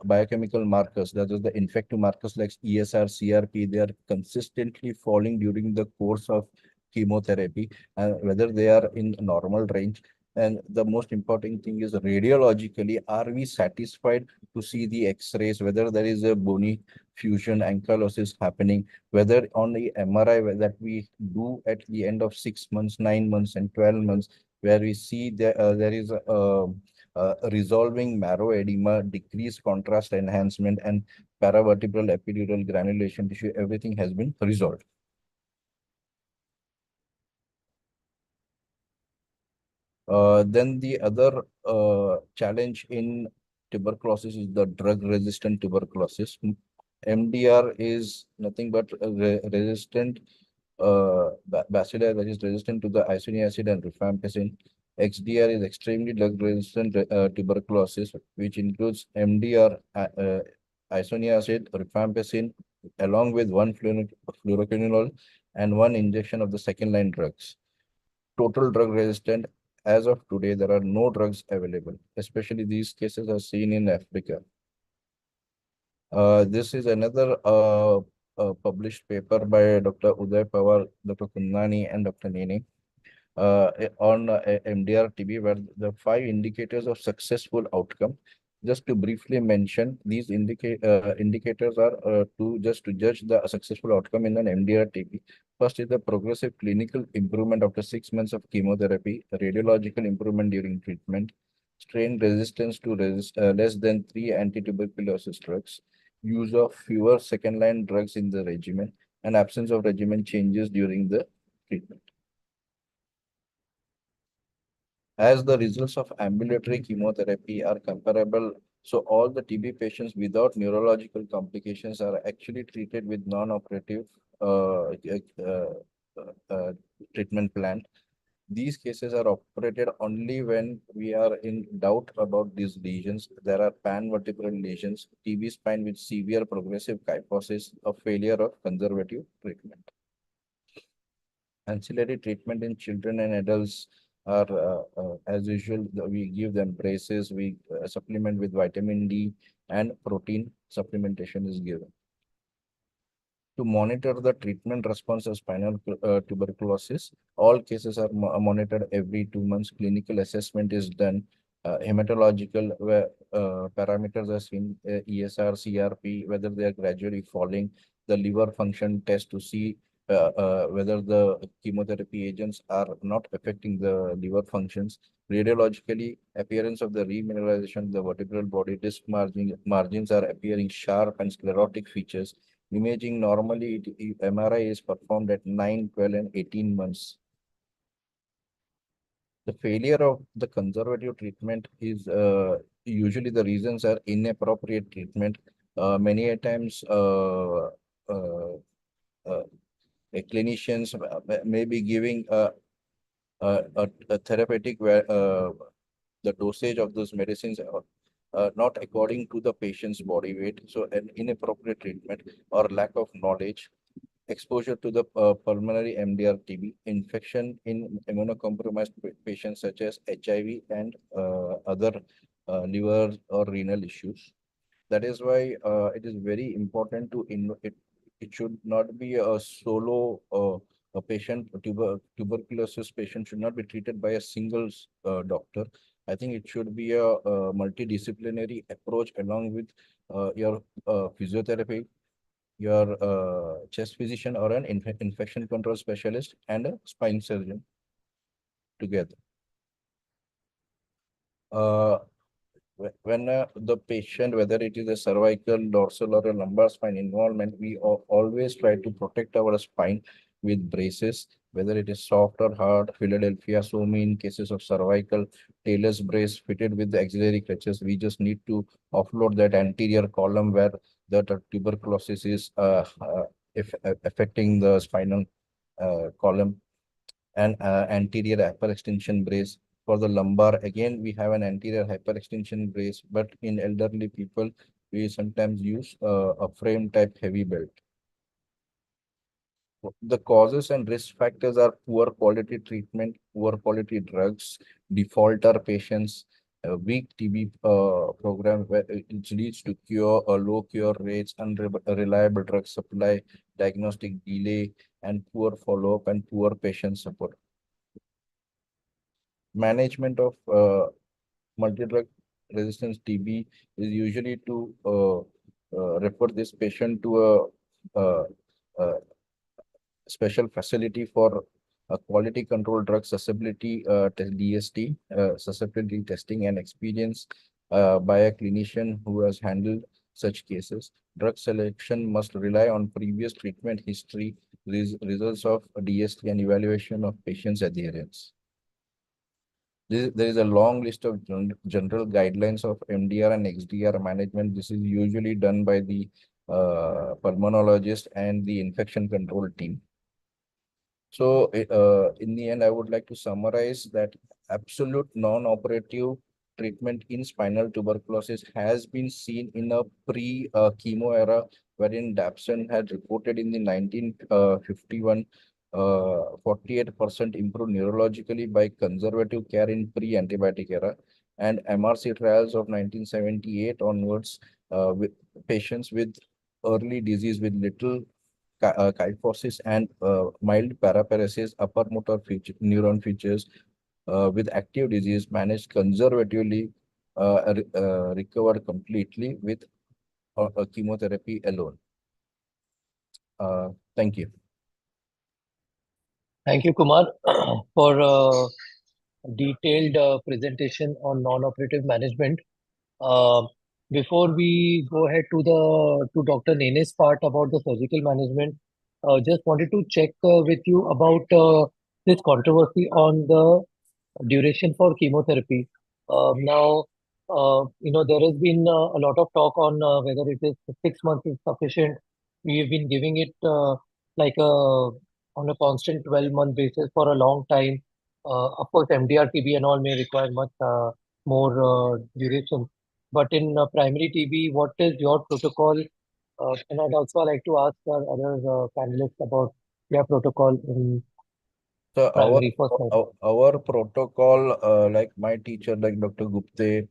[SPEAKER 1] biochemical markers, that is the infective markers like ESR, CRP, they are consistently falling during the course of chemotherapy, and whether they are in normal range. And the most important thing is radiologically, are we satisfied to see the X-rays, whether there is a bony fusion, ankylosis happening, whether on the MRI that we do at the end of 6 months, 9 months, and 12 months, where we see there is a resolving marrow edema, decreased contrast enhancement, and paravertebral epidural granulation tissue, everything has been resolved. Then the other challenge in tuberculosis is the drug-resistant tuberculosis. MDR is nothing but resistant bacilli that is resistant to the isoniazid acid and rifampicin. XDR is extremely drug-resistant tuberculosis, which includes MDR, isoniazid, rifampicin, along with one fluoroquinolone and one injection of the second-line drugs. Total drug resistant. As of today, there are no drugs available. Especially these cases are seen in Africa. This is another published paper by Dr. Uday Pawar, Dr. Kundani, and Dr. Nene on MDR TB, where the 5 indicators of successful outcome. Just to briefly mention, these indicators are to judge the successful outcome in an MDR TB. First is the progressive clinical improvement after 6 months of chemotherapy, radiological improvement during treatment, strain resistance to less than 3 anti-tuberculosis drugs, use of fewer second-line drugs in the regimen, and absence of regimen changes during the treatment. As the results of ambulatory chemotherapy are comparable, so all the TB patients without neurological complications are actually treated with non-operative treatment plan. These cases are operated only when we are in doubt about these lesions. There are panvertebral lesions, TB spine with severe progressive kyphosis, or failure of conservative treatment. Ancillary treatment in children and adults are, as usual, we give them braces, we supplement with vitamin D, and protein supplementation is given. To monitor the treatment response of spinal tuberculosis, all cases are monitored every 2 months. Clinical assessment is done. Hematological parameters are seen, ESR, CRP, whether they are gradually falling. The liver function test to see whether the chemotherapy agents are not affecting the liver functions. Radiologically, appearance of the remineralization, the vertebral body disc margins are appearing sharp and sclerotic features. Imaging normally, MRI is performed at 9, 12, and 18 months. The failure of the conservative treatment is usually the reasons are inappropriate treatment. Many a times, uh, clinicians may be giving a therapeutic where the dosage of those medicines are not according to the patient's body weight. So, an inappropriate treatment or lack of knowledge, exposure to the pulmonary MDR TB, infection in immunocompromised patients such as HIV and other liver or renal issues. That is why it is very important to it should not be a solo a patient tuberculosis patient should not be treated by a single doctor. I think it should be a multidisciplinary approach along with your physiotherapy, your chest physician or an infection control specialist and a spine surgeon together. Uh, when the patient, whether it is a cervical, dorsal, or a lumbar spine involvement, we always try to protect our spine with braces, whether it is soft or hard, Philadelphia, so in cases of cervical, Taylor's brace fitted with the auxiliary crutches. We just need to offload that anterior column where the tuberculosis is affecting the spinal column, and anterior hyperextension brace. For the lumbar, again, we have an anterior hyperextension brace, but in elderly people, we sometimes use a frame type heavy belt. The causes and risk factors are poor quality treatment, poor quality drugs, defaulter patients, a weak TB program which leads to low cure rates, unreliable drug supply, diagnostic delay, and poor follow-up and poor patient support. Management of multi-drug resistance TB is usually to refer this patient to a special facility for quality control drug susceptibility DST, susceptibility testing and experience by a clinician who has handled such cases. Drug selection must rely on previous treatment history, results of DST, and evaluation of patient's adherence. There is a long list of general guidelines of MDR and XDR management. This is usually done by the pulmonologist and the infection control team. So, in the end, I would like to summarize that absolute non-operative treatment in spinal tuberculosis has been seen in a pre-chemo era, wherein Dapson had reported in the 1951 48% improved neurologically by conservative care in pre-antibiotic era, and MRC trials of 1978 onwards with patients with early disease with little kyphosis and mild paraparesis, upper motor neuron features with active disease managed conservatively, recovered completely with chemotherapy alone. Thank you.
[SPEAKER 2] Thank you, Kumar, for a detailed presentation on non-operative management. Uh, Before we go ahead to Dr. Nene's part about the surgical management, just wanted to check with you about this controversy on the duration for chemotherapy. Now, there has been a lot of talk on whether it is 6 months is sufficient. We've been giving it like on a constant 12-month basis for a long time. Of course, MDR TB and all may require much more duration. But in primary TB, what is your protocol? And I'd also like to ask our other panelists about their protocol in
[SPEAKER 1] So
[SPEAKER 2] primary first line.
[SPEAKER 1] our protocol, like my teacher, like Dr. Gupte,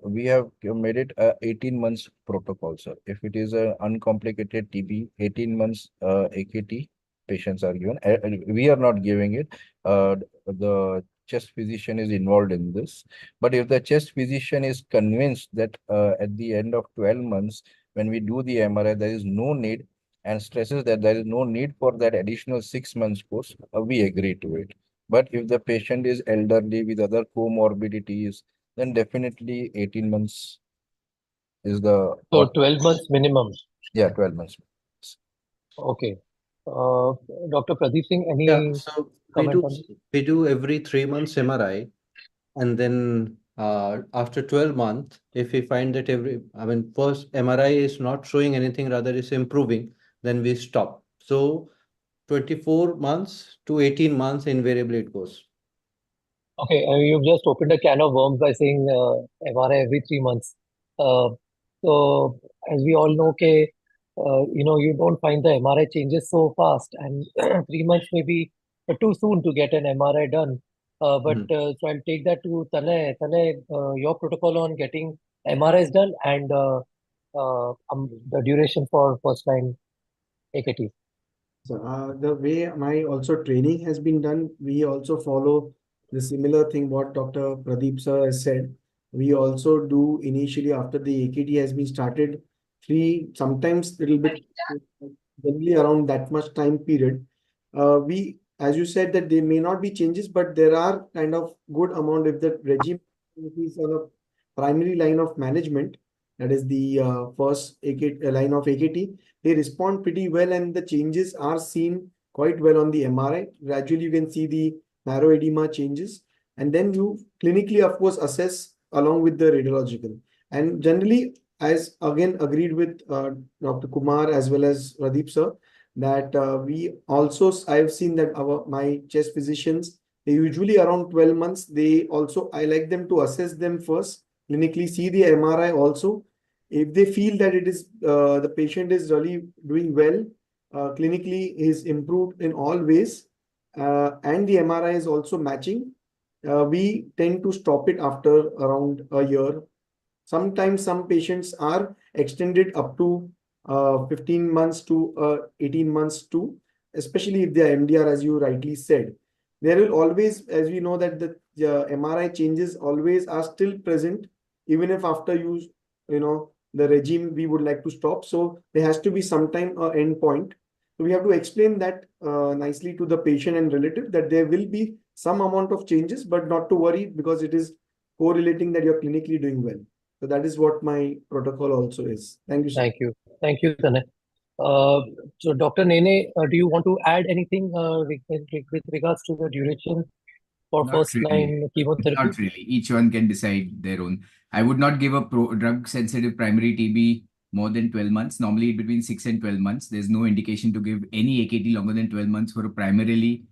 [SPEAKER 1] we have made it a 18 months protocol, sir. If it is an uncomplicated TB, 18 months AKT patients are given. We are not giving it. The chest physician is involved in this. But if the chest physician is convinced that at the end of 12 months, when we do the MRI, there is no need, and stresses that there is no need for that additional 6 months course, we agree to it. But if the patient is elderly with other comorbidities, then definitely 18 months is the
[SPEAKER 2] So
[SPEAKER 1] what?
[SPEAKER 2] 12 months minimum.
[SPEAKER 1] Yeah, 12 months.
[SPEAKER 2] Okay. Uh, Dr. Pradeep Singh,
[SPEAKER 4] Yeah,
[SPEAKER 2] any
[SPEAKER 4] so
[SPEAKER 2] comment on this?
[SPEAKER 4] we do every 3 months MRI, and then after 12 months, if we find that first MRI is not showing anything, rather is improving, then we stop. So 24 months to 18 months invariably it goes.
[SPEAKER 2] Okay, you've just opened a can of worms by saying MRI every 3 months. Uh, so, as we all know, you don't find the MRI changes so fast, and 3 months may be too soon to get an MRI done.
[SPEAKER 4] Mhm.
[SPEAKER 2] So I'll take that to Tanay. Tanay, your protocol on getting MRIs done and the duration for first line AKT.
[SPEAKER 3] So, the way my also training has been done, we also follow the similar thing what Dr. Pradeep sir has said. We also do initially after the AKT has been started, sometimes little bit, generally around that much time period. As you said, that there may not be changes, but there are kind of good amount if the regime is on a primary line of management, that is the first AKT, line of AKT, they respond pretty well and the changes are seen quite well on the MRI. Gradually, you can see the marrow edema changes, and then you clinically, of course, assess along with the radiological. And generally, as again agreed with Dr. Kumar as well as Pradeep sir, that we also, I've seen that my chest physicians, they usually around 12 months, they also, I like them to assess them first, clinically see the MRI also. If they feel that it is the patient is really doing well, clinically is improved in all ways, and the MRI is also matching, we tend to stop it after around a year. Sometimes some patients are extended up to 15 months to 18 months too, especially if they are MDR, as you rightly said. There will always, as we know, that the MRI changes always are still present, even if after the regime we would like to stop. So there has to be sometime end point. So we have to explain that nicely to the patient and relative that there will be some amount of changes, but not to worry because it is correlating that you're clinically doing well. So that is what my protocol also is. Thank you, sir.
[SPEAKER 2] Thank you. Thank you, Tanay. So, Dr. Nene, do you want to add anything with regards to the duration for
[SPEAKER 5] Not
[SPEAKER 2] first
[SPEAKER 5] really.
[SPEAKER 2] line chemotherapy?
[SPEAKER 5] Not really. Each one can decide their own. I would not give a drug-sensitive primary TB more than 12 months. Normally, between 6 and 12 months. There's no indication to give any AKT longer than 12 months for a primarily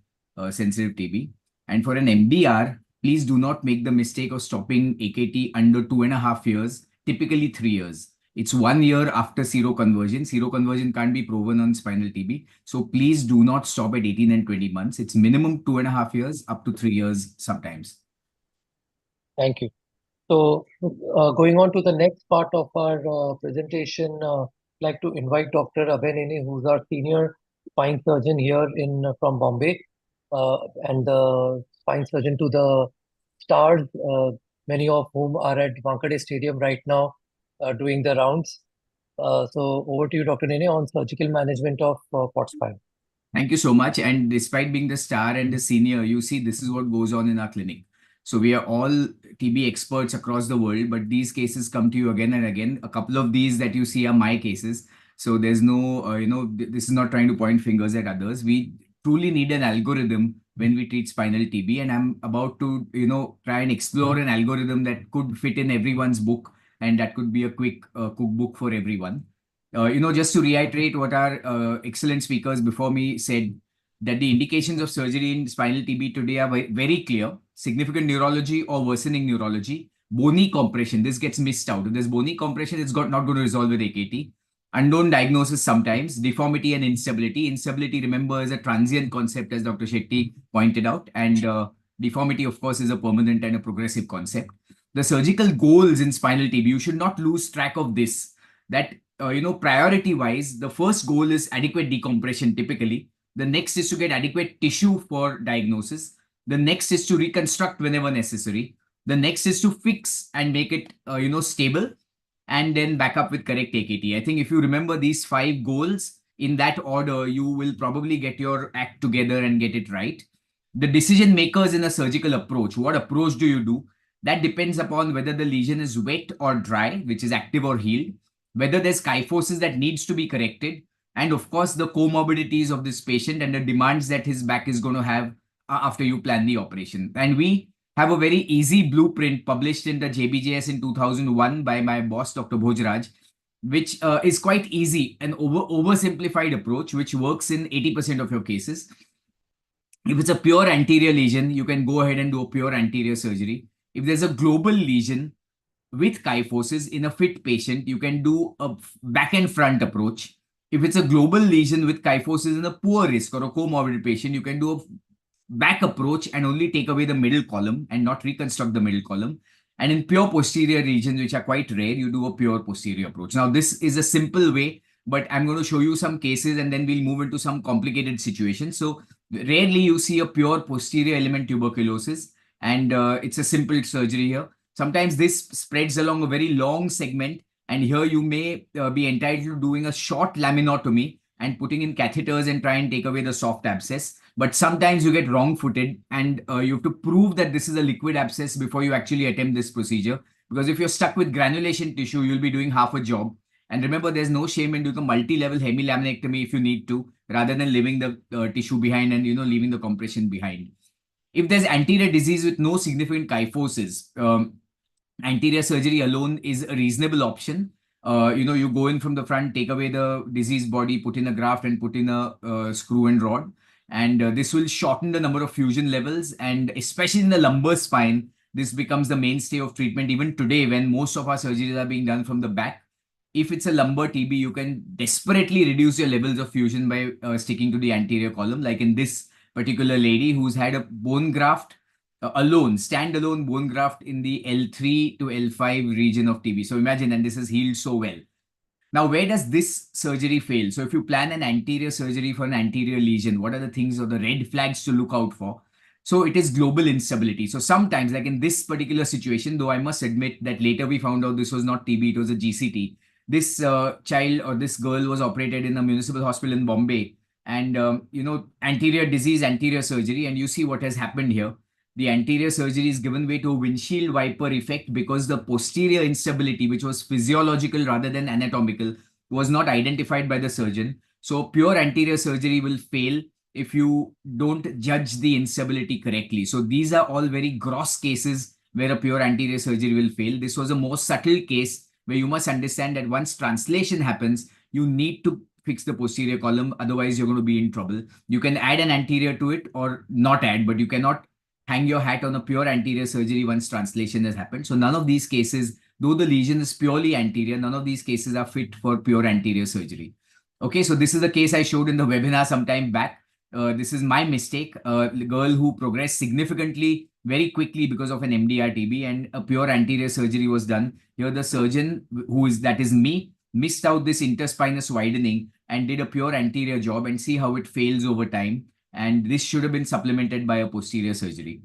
[SPEAKER 5] sensitive TB. And for an MDR, please do not make the mistake of stopping AKT under 2.5 years, typically 3 years. It's 1 year after seroconversion. Seroconversion can't be proven on spinal TB. So please do not stop at 18 and 20 months. It's minimum 2.5 years, up to 3 years sometimes.
[SPEAKER 2] Thank you. So, going on to the next part of our presentation, I'd like to invite Dr. Abhay Nene, who's our senior spine surgeon here from Bombay, and the spine surgeon to the stars, many of whom are at Wankhede Stadium right now, doing the rounds. So, over to you, Dr. Nene, on surgical management of port spine.
[SPEAKER 5] Thank you so much. And despite being the star and the senior, you see, this is what goes on in our clinic. So we are all TB experts across the world, but these cases come to you again and again. A couple of these that you see are my cases. So there's no, this is not trying to point fingers at others. We truly need an algorithm when we treat spinal TB. And I'm about to, try and explore an algorithm that could fit in everyone's book. And that could be a quick cookbook for everyone. Just to reiterate what our excellent speakers before me said, that the indications of surgery in spinal TB today are very clear. Significant neurology or worsening neurology. Bony compression, this gets missed out. If there's bony compression, it's not going to resolve with AKT. Unknown diagnosis sometimes, deformity and instability. Instability, remember, is a transient concept, as Dr. Shetty pointed out, and deformity, of course, is a permanent and a progressive concept. The surgical goals in spinal TB, you should not lose track of this. That, priority-wise, the first goal is adequate decompression typically. The next is to get adequate tissue for diagnosis. The next is to reconstruct whenever necessary. The next is to fix and make it, stable, and then back up with correct AKT. I think if you remember these 5 goals in that order, you will probably get your act together and get it right. The decision makers in a surgical approach, what approach do you do? That depends upon whether the lesion is wet or dry, which is active or healed, whether there's kyphosis that needs to be corrected, and of course, the comorbidities of this patient and the demands that his back is going to have after you plan the operation. And we have a very easy blueprint published in the JBJS in 2001 by my boss, Dr. Bhojraj, which is quite easy, an oversimplified approach, which works in 80% of your cases. If it's a pure anterior lesion, you can go ahead and do a pure anterior surgery. If there's a global lesion with kyphosis in a fit patient, you can do a back and front approach. If it's a global lesion with kyphosis in a poor risk or a comorbid patient, you can do a back approach and only take away the middle column and not reconstruct the middle column. And in pure posterior regions, which are quite rare, you do a pure posterior approach. Now, this is a simple way, but I'm going to show you some cases and then we'll move into some complicated situations. So rarely you see a pure posterior element tuberculosis, and it's a simple surgery here. Sometimes this spreads along a very long segment, and here you may be entitled to doing a short laminotomy and putting in catheters and try and take away the soft abscess. But sometimes you get wrong-footed, and you have to prove that this is a liquid abscess before you actually attempt this procedure. Because if you're stuck with granulation tissue, you'll be doing half a job. And remember, there's no shame in doing a multi-level hemilaminectomy if you need to, rather than leaving the tissue behind and leaving the compression behind. If there's anterior disease with no significant kyphosis, anterior surgery alone is a reasonable option. You go in from the front, take away the diseased body, put in a graft and put in a screw and rod. And this will shorten the number of fusion levels. And especially in the lumbar spine, this becomes the mainstay of treatment even today when most of our surgeries are being done from the back. If it's a lumbar TB, you can desperately reduce your levels of fusion by sticking to the anterior column, like in this particular lady who's had a bone graft alone, standalone bone graft in the L3 to L5 region of TB. So imagine, and this has healed so well. Now, where does this surgery fail? So if you plan an anterior surgery for an anterior lesion, what are the things or the red flags to look out for? So it is global instability. So sometimes, like in this particular situation, though I must admit that later we found out this was not TB, it was a GCT. This child or this girl was operated in a municipal hospital in Bombay. And, anterior disease, anterior surgery. And you see what has happened here. The anterior surgery is given way to a windshield wiper effect because the posterior instability, which was physiological rather than anatomical, was not identified by the surgeon. So pure anterior surgery will fail if you don't judge the instability correctly. So these are all very gross cases where a pure anterior surgery will fail. This was a more subtle case where you must understand that once translation happens, you need to fix the posterior column. Otherwise, you're going to be in trouble. You can add an anterior to it or not add, but you cannot hang your hat on a pure anterior surgery once translation has happened. So none of these cases, though the lesion is purely anterior, none of these cases are fit for pure anterior surgery. Okay, so this is the case I showed in the webinar some time back. This is my mistake. A girl who progressed significantly very quickly because of an MDR TB, and a pure anterior surgery was done. Here the surgeon, that is me, missed out this interspinous widening and did a pure anterior job, and see how it fails over time. And this should have been supplemented by a posterior surgery.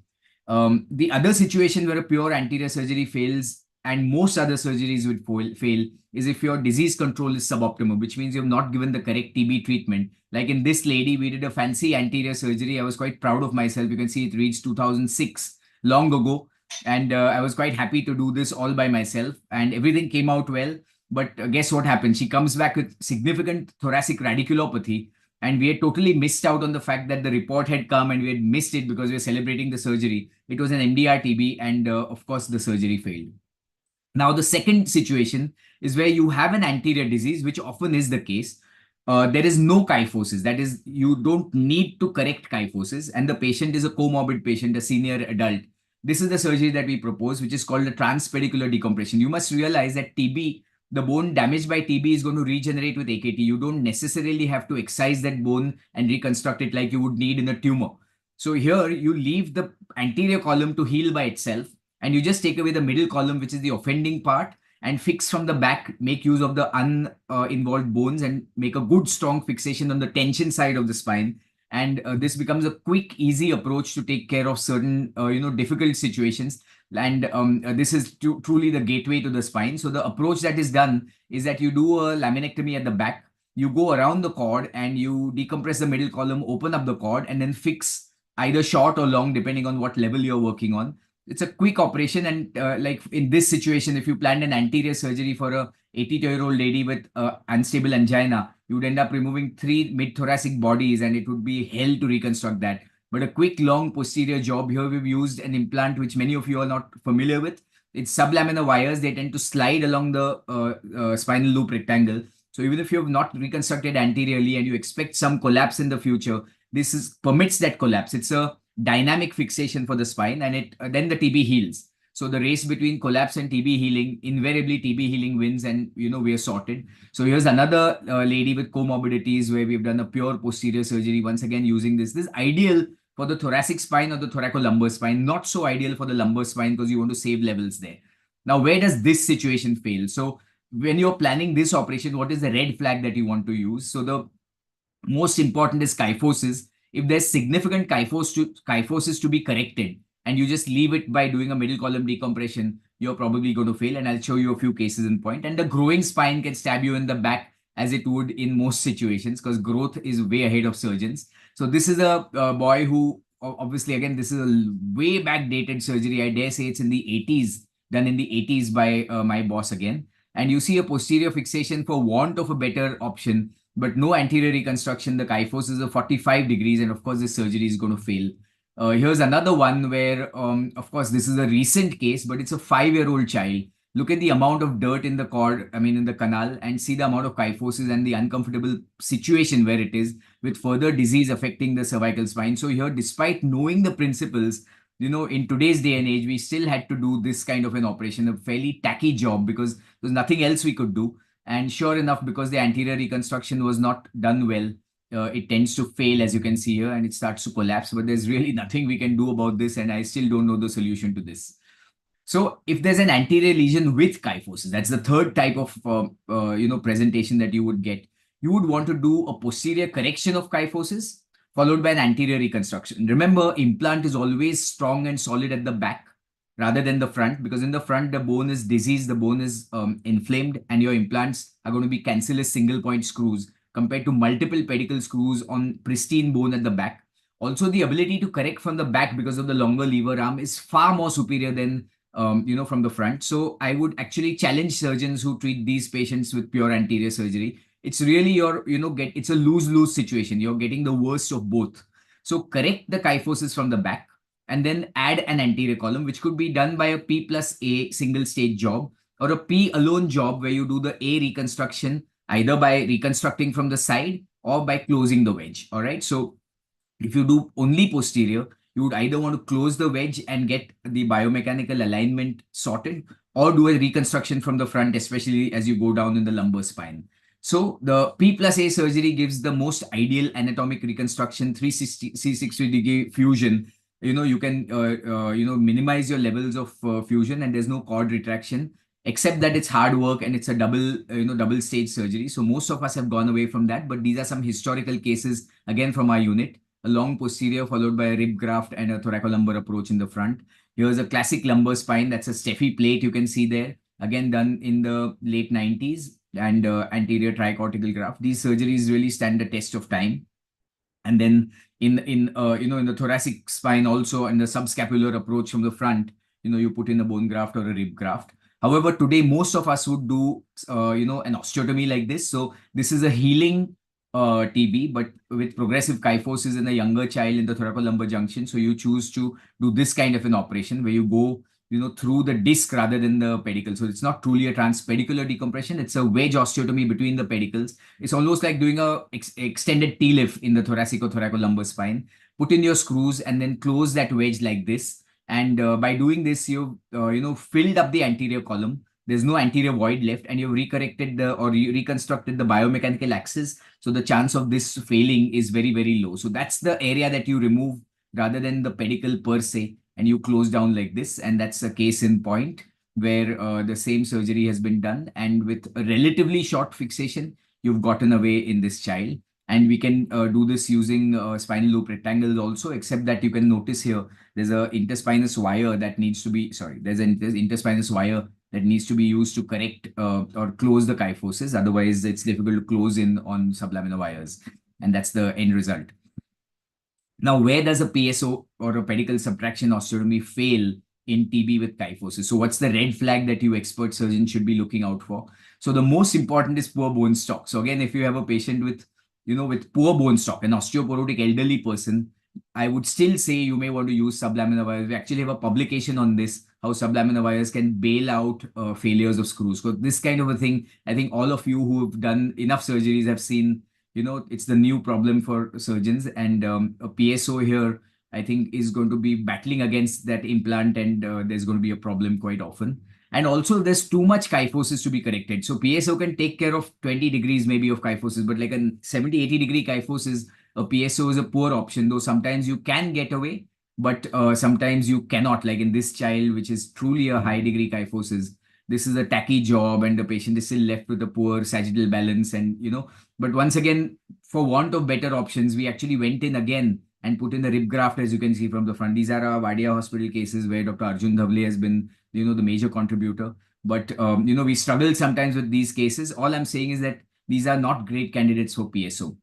[SPEAKER 5] The other situation where a pure anterior surgery fails, and most other surgeries would fail, is if your disease control is suboptimal, which means you have not given the correct TB treatment. Like in this lady, we did a fancy anterior surgery. I was quite proud of myself. You can see it reached 2006, long ago. And I was quite happy to do this all by myself. And everything came out well. But guess what happened? She comes back with significant thoracic radiculopathy. And we had totally missed out on the fact that the report had come and we had missed it because we were celebrating the surgery. It was an MDR TB, and of course, the surgery failed. Now, the second situation is where you have an anterior disease, which often is the case. There is no kyphosis. That is, you don't need to correct kyphosis, and the patient is a comorbid patient, a senior adult. This is the surgery that we propose, which is called a transpedicular decompression. You must realize that TB the bone damaged by TB is going to regenerate with AKT. You don't necessarily have to excise that bone and reconstruct it like you would need in a tumor. So here you leave the anterior column to heal by itself, and you just take away the middle column, which is the offending part, and fix from the back, make use of the uninvolved bones and make a good strong fixation on the tension side of the spine. And this becomes a quick, easy approach to take care of certain, difficult situations. And this is truly the gateway to the spine. So the approach that is done is that you do a laminectomy at the back, you go around the cord and you decompress the middle column, open up the cord, and then fix either short or long, depending on what level you're working on. It's a quick operation. And like in this situation, if you planned an anterior surgery for a 82-year-old lady with unstable angina, you would end up removing 3 mid-thoracic bodies, and it would be hell to reconstruct that. But a quick, long posterior job. Here we've used an implant which many of you are not familiar with. It's sublaminar wires. They tend to slide along the spinal loop rectangle. So even if you have not reconstructed anteriorly and you expect some collapse in the future, this permits that collapse. It's a dynamic fixation for the spine, and it then the TB heals. So the race between collapse and TB healing, invariably TB healing wins, and we are sorted. So here's another lady with comorbidities where we've done a pure posterior surgery, once again using this. This is ideal for the thoracic spine or the thoracolumbar spine, not so ideal for the lumbar spine because you want to save levels there. Now, where does this situation fail? So when you're planning this operation, what is the red flag that you want to use? So the most important is kyphosis. If there's significant kyphosis to be corrected, and you just leave it by doing a middle column decompression, you're probably going to fail. And I'll show you a few cases in point. And the growing spine can stab you in the back, as it would in most situations, because growth is way ahead of surgeons. So this is a boy who, obviously, again, this is a way back dated surgery. I dare say it's in the 80s, done in the 80s by my boss again. And you see a posterior fixation for want of a better option, but no anterior reconstruction. The kyphosis is 45 degrees, and of course, this surgery is going to fail. Here's another one where, of course, this is a recent case, but it's a 5-year-old child. Look at the amount of dirt in the cord, in the canal, and see the amount of kyphosis and the uncomfortable situation where it is, with further disease affecting the cervical spine. So here, despite knowing the principles, in today's day and age, we still had to do this kind of an operation, a fairly tacky job, because there's nothing else we could do. And sure enough, because the anterior reconstruction was not done well, it tends to fail, as you can see here, and it starts to collapse. But there's really nothing we can do about this, and I still don't know the solution to this. So if there's an anterior lesion with kyphosis, that's the third type of presentation that you would get. You would want to do a posterior correction of kyphosis followed by an anterior reconstruction. Remember, implant is always strong and solid at the back rather than the front, because in the front, the bone is diseased, the bone is inflamed, and your implants are going to be cancellous single point screws compared to multiple pedicle screws on pristine bone at the back. Also, the ability to correct from the back because of the longer lever arm is far more superior than from the front. So I would actually challenge surgeons who treat these patients with pure anterior surgery. It's really it's a lose-lose situation. You're getting the worst of both. So correct the kyphosis from the back and then add an anterior column, which could be done by a P plus A single stage job or a P alone job where you do the A reconstruction either by reconstructing from the side or by closing the wedge. All right. So if you do only posterior, you would either want to close the wedge and get the biomechanical alignment sorted, or do a reconstruction from the front, especially as you go down in the lumbar spine. So the P plus A surgery gives the most ideal anatomic reconstruction, 360 degree fusion. You can minimize your levels of fusion, and there's no cord retraction, except that it's hard work and it's a double stage surgery. So most of us have gone away from that, but these are some historical cases again from our unit. A long posterior followed by a rib graft and a thoracolumbar approach in the front. Here's a classic lumbar spine. That's a Steffi plate you can see there. Again, done in the late 90s, and anterior tricortical graft. These surgeries really stand the test of time. And then in the thoracic spine also, and the subscapular approach from the front, you put in a bone graft or a rib graft. However, today, most of us would do, an osteotomy like this. So this is a healing TB, but with progressive kyphosis in a younger child in the thoracolumbar junction. So you choose to do this kind of an operation where you go, through the disc rather than the pedicle. So it's not truly a transpedicular decompression. It's a wedge osteotomy between the pedicles. It's almost like doing a extended T-lift in the thoracic or thoracolumbar spine. Put in your screws and then close that wedge like this. And by doing this, you've filled up the anterior column. there's no anterior void left, and you've recorrected or you reconstructed the biomechanical axis. So the chance of this failing is very, very low. So that's the area that you remove rather than the pedicle per se, and you close down like this. And that's a case in point where the same surgery has been done, and with a relatively short fixation, you've gotten away in this child. And we can do this using spinal loop rectangles also, except that you can notice here, there's a interspinous wire that needs to be, there's an interspinous wire that needs to be used to correct or close the kyphosis. Otherwise, it's difficult to close in on sublaminar wires. And that's the end result. Now, where does a PSO or a pedicle subtraction osteotomy fail in TB with kyphosis? So what's the red flag that you expert surgeons should be looking out for? So the most important is poor bone stock. So again, if you have a patient with, with poor bone stock, an osteoporotic elderly person, I would still say you may want to use sublaminar wires. We actually have a publication on this, how sublaminar wires can bail out failures of screws. So this kind of a thing, I think all of you who have done enough surgeries have seen, it's the new problem for surgeons. And a PSO here, I think, is going to be battling against that implant, and there's going to be a problem quite often. And also, there's too much kyphosis to be corrected. So PSO can take care of 20 degrees maybe of kyphosis, but like a 70, 80 degree kyphosis, a PSO is a poor option, though sometimes you can get away, but sometimes you cannot. Like in this child, which is truly a high degree kyphosis, this is a tacky job, and the patient is still left with a poor sagittal balance. And, but once again, for want of better options, we actually went in again and put in the rib graft, as you can see from the front. These are our Vadia hospital cases where Dr. Arjun Dhavle has been, the major contributor. But, we struggle sometimes with these cases. All I'm saying is that these are not great candidates for PSO.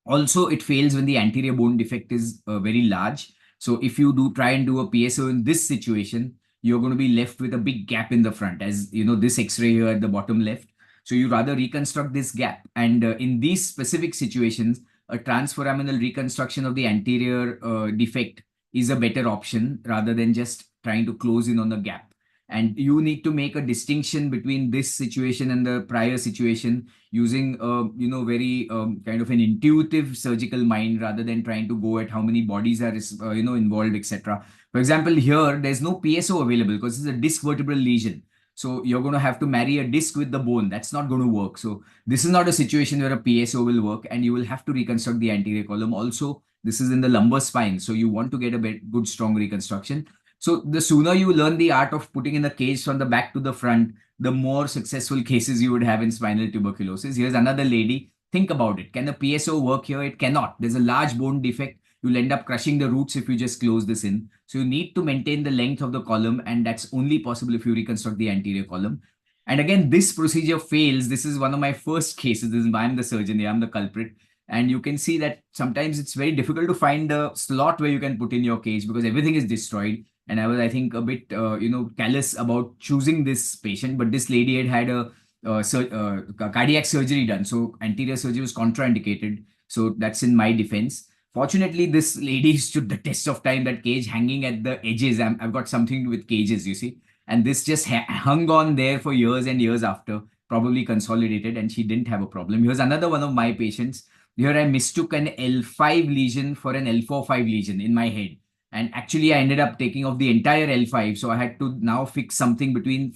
[SPEAKER 5] Also, it fails when the anterior bone defect is very large. So if you do try and do a PSO in this situation, you're going to be left with a big gap in the front, as this X-ray here at the bottom left. So you rather reconstruct this gap. And in these specific situations, a transforaminal reconstruction of the anterior defect is a better option rather than just trying to close in on the gap. And you need to make a distinction between this situation and the prior situation using, very kind of an intuitive surgical mind rather than trying to go at how many bodies are, involved, etc. For example, here, there's no PSO available because it's a disc vertebral lesion. So you're going to have to marry a disc with the bone. That's not going to work. So this is not a situation where a PSO will work, and you will have to reconstruct the anterior column. Also, this is in the lumbar spine. So you want to get a good, strong reconstruction. So the sooner you learn the art of putting in a cage from the back to the front, the more successful cases you would have in spinal tuberculosis. Here's another lady. Think about it. Can a PSO work here? It cannot. There's a large bone defect. You'll end up crushing the roots if you just close this in. So you need to maintain the length of the column, and that's only possible if you reconstruct the anterior column. And again, this procedure fails. This is one of my first cases. I'm the surgeon here. I'm the culprit. And you can see that sometimes it's very difficult to find the slot where you can put in your cage because everything is destroyed. And I was, I think, a bit, callous about choosing this patient. But this lady had a cardiac surgery done. So anterior surgery was contraindicated. So that's in my defense. Fortunately, this lady stood the test of time, that cage hanging at the edges. I've got something with cages, you see. And this just hung on there for years and years after, probably consolidated, and she didn't have a problem. Here's another one of my patients. Here I mistook an L5 lesion for an L4-5 lesion in my head. And actually, I ended up taking off the entire L5. So I had to now fix something between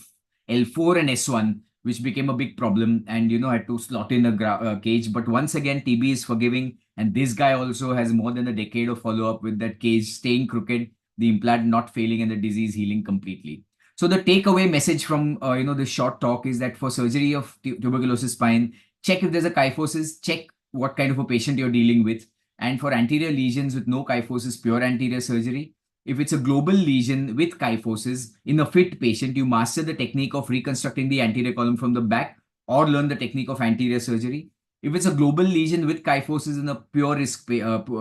[SPEAKER 5] L4 and S1, which became a big problem. And, I had to slot in a cage. But once again, TB is forgiving. And this guy also has more than a decade of follow-up with that cage staying crooked, the implant not failing, and the disease healing completely. So the takeaway message from, this short talk is that for surgery of tuberculosis spine, check if there's a kyphosis, check what kind of a patient you're dealing with. And for anterior lesions with no kyphosis, pure anterior surgery. If it's a global lesion with kyphosis in a fit patient, you master the technique of reconstructing the anterior column from the back or learn the technique of anterior surgery. If it's a global lesion with kyphosis in a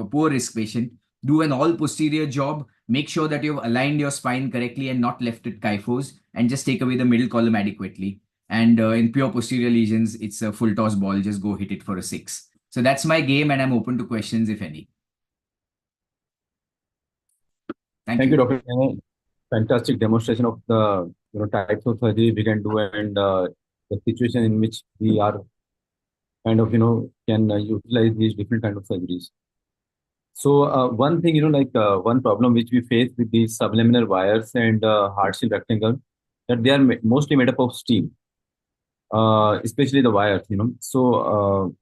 [SPEAKER 5] poor risk patient, do an all posterior job. Make sure that you've aligned your spine correctly and not left it kyphosed, and just take away the middle column adequately. And in pure posterior lesions, it's a full toss ball. Just go hit it for a 6. So that's my game, and I'm open to questions if any. Thank
[SPEAKER 6] you,
[SPEAKER 5] you.
[SPEAKER 6] Dr. Nene. Fantastic demonstration of the types of surgery we can do, and the situation in which we are kind of can utilize these different kind of surgeries. So one thing one problem which we face with these sublaminar wires and hard shell rectangle, that they are mostly made up of steel, especially the wires, So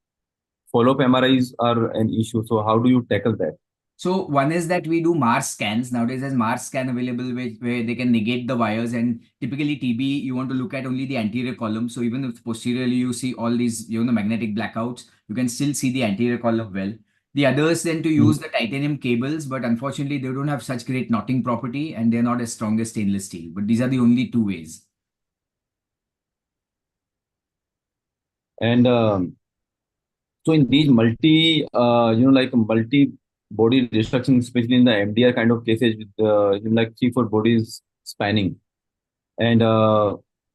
[SPEAKER 6] follow-up MRIs are an issue. So how do you tackle that?
[SPEAKER 5] So one is that we do Mars scans. Nowadays, there's Mars scan available where they can negate the wires. And typically TB, you want to look at only the anterior column. So even if posteriorly you see all these, magnetic blackouts, you can still see the anterior column well. The others then to use the titanium cables, but unfortunately they don't have such great knotting property and they're not as strong as stainless steel. But these are the only two ways.
[SPEAKER 6] And so in these multi body restructuring, especially in the MDR kind of cases with like 3-4 bodies spanning, and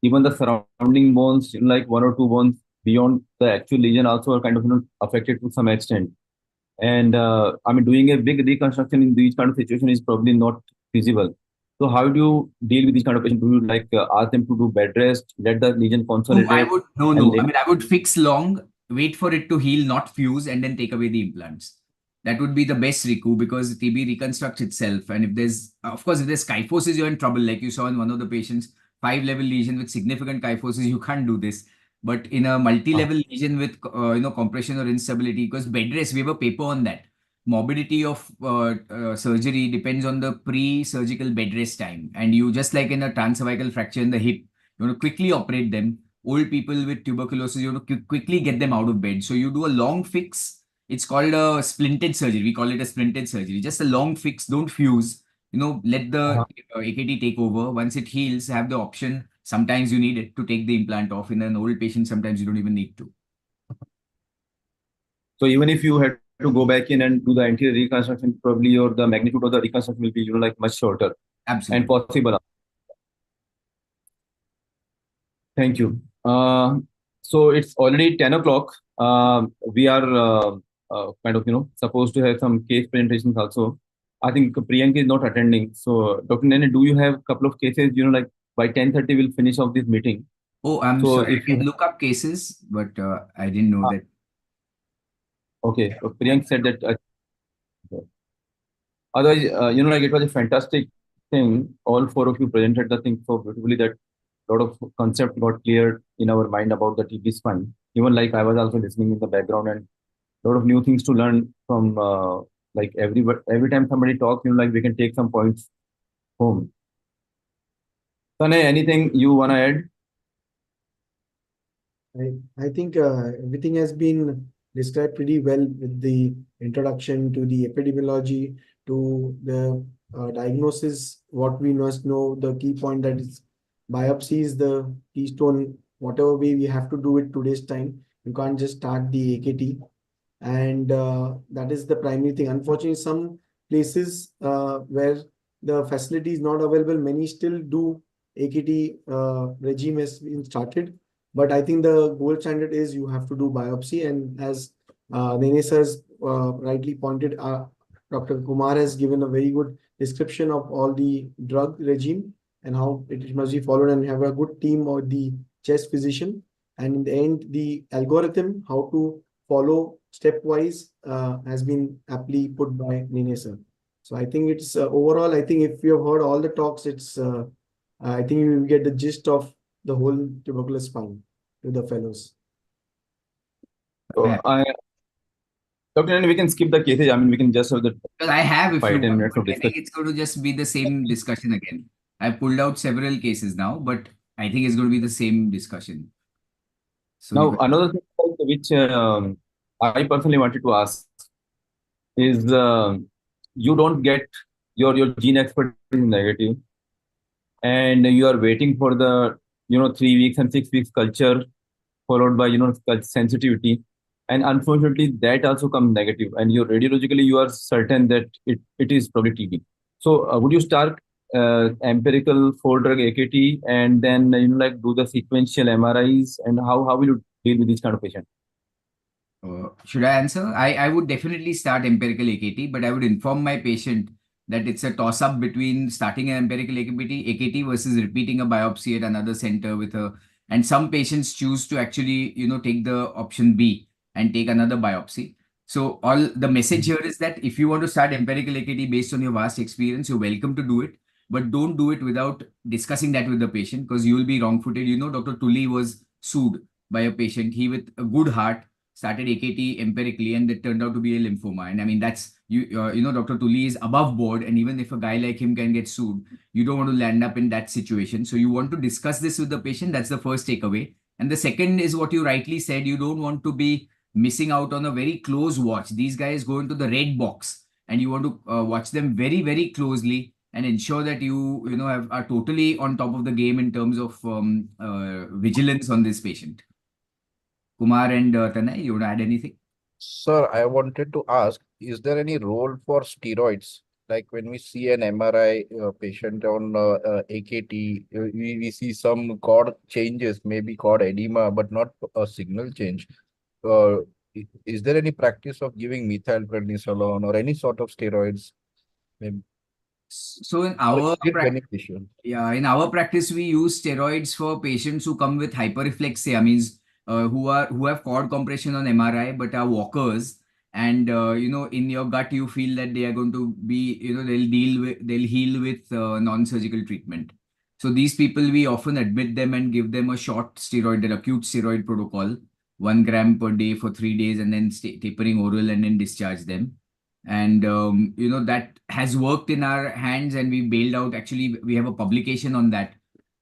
[SPEAKER 6] even the surrounding bones, like 1 or 2 bones beyond the actual lesion also are kind of affected to some extent. And I mean, doing a big reconstruction in these kind of situation is probably not feasible. So how do you deal with these kind of patients? Do you ask them to do bed rest, let the lesion consolidate?
[SPEAKER 5] No. I mean, I would fix long, wait for it to heal, not fuse, and then take away the implants. That would be the best recoup because TB reconstructs itself. And if there's, of course, if there's kyphosis, you're in trouble. Like you saw in one of the patients, 5-level lesion with significant kyphosis, you can't do this. But in a multi-level lesion with, compression or instability, because bed rest, we have a paper on that. Morbidity of surgery depends on the pre-surgical bed rest time. And you, just like in a transcervical fracture in the hip, you want to quickly operate them. Old people with tuberculosis, you want to quickly get them out of bed. So you do a long fix. It's called a splinted surgery. We call it a splinted surgery. Just a long fix, don't fuse. Let the AKT take over. Once it heals, have the option. Sometimes you need it to take the implant off. In an old patient, sometimes you don't even need to.
[SPEAKER 6] So even if you had to go back in and do the anterior reconstruction, probably or the magnitude of the reconstruction will be, like much shorter.
[SPEAKER 5] Absolutely.
[SPEAKER 6] And possible. Thank you. So it's already 10 o'clock. We are kind of, supposed to have some case presentations also. I think Priyank is not attending. So Dr. Nene, do you have a couple of cases, like by 10:30 we'll finish off this meeting.
[SPEAKER 5] Oh, I'm
[SPEAKER 6] So
[SPEAKER 5] sorry.
[SPEAKER 6] if
[SPEAKER 5] I can look up cases, but I didn't know that.
[SPEAKER 6] Okay. So Priyank said that. Otherwise, like it was a fantastic thing. All 4 of you presented the thing so beautifully that a lot of concept got cleared in our mind about the TB spine. Even like I was also listening in the background and a lot of new things to learn from like every time somebody talks, like we can take some points home. Tanay, anything you want to add?
[SPEAKER 3] I think everything has been described pretty well with the introduction to the epidemiology, to the diagnosis, what we must know, the key point that is biopsy is the keystone, whatever way we have to do it today's time. You can't just start the AKT. And that is the primary thing. Unfortunately, some places where the facility is not available, many still do AKT regime has been started. But I think the gold standard is you have to do biopsy. And as Nene sir has rightly pointed, Dr. Kumar has given a very good description of all the drug regime and how it must be followed, and have a good team or the chest physician. And in the end, the algorithm, how to follow stepwise, has been aptly put by Nene sir. So I think it's overall, I think if you have heard all the talks, it's I think you will get the gist of the whole tuberculosis spine to the fellows.
[SPEAKER 6] So Dr. Nene, we can skip the cases. I mean, we can just have the
[SPEAKER 5] Because I have, if you
[SPEAKER 6] 5-10
[SPEAKER 5] want,
[SPEAKER 6] minutes of
[SPEAKER 5] but I think
[SPEAKER 6] discussion.
[SPEAKER 5] it's going to just be the same discussion again. I've pulled out several cases now, but I think it's going to be the same discussion. So
[SPEAKER 6] Now, another thing which I personally wanted to ask is you don't get your gene expert is negative, and you are waiting for the 3 weeks and 6 weeks culture followed by sensitivity, and unfortunately that also comes negative, and you radiologically you are certain that it is probably TB. So would you start empirical 4-drug AKT and then like do the sequential MRIs, and how will you deal with this kind of patient?
[SPEAKER 5] should I answer? I would definitely start empirical AKT, but I would inform my patient that it's a toss-up between starting an empirical AKT versus repeating a biopsy at another center with a. And some patients choose to actually, take the option B and take another biopsy. So all the message here is that if you want to start empirical AKT based on your vast experience, you're welcome to do it. but don't do it without discussing that with the patient, because you will be wrong-footed. Dr. Tully was sued by a patient. He, with a good heart, started AKT empirically, and it turned out to be a lymphoma. And I mean, that's Dr. Tully is above board, and even if a guy like him can get sued, you don't want to land up in that situation. So you want to discuss this with the patient. That's the first takeaway. And the second is what you rightly said. You don't want to be missing out on a very close watch. These guys go into the red box, and you want to watch them very, very closely and ensure that are totally on top of the game in terms of vigilance on this patient. Kumar and Tanay, you want to add anything?
[SPEAKER 1] Sir, I wanted to ask, is there any role for steroids? Like when we see an MRI patient on AKT, we see some cord changes, maybe cord edema, but not a signal change. Is there any practice of giving methylprednisolone or any sort of steroids? Maybe,
[SPEAKER 5] So in
[SPEAKER 1] or
[SPEAKER 5] our
[SPEAKER 1] is it beneficial?
[SPEAKER 5] in our practice, we use steroids for patients who come with hyperreflexia, means who have cord compression on MRI but are walkers, and in your gut you feel that they are going to be, they'll heal with non-surgical treatment. So these people, we often admit them and give them a short steroid, an acute steroid protocol, 1 gram per day for 3 days, and then tapering oral, and then discharge them. And that has worked in our hands, and we bailed out. Actually, we have a publication on that.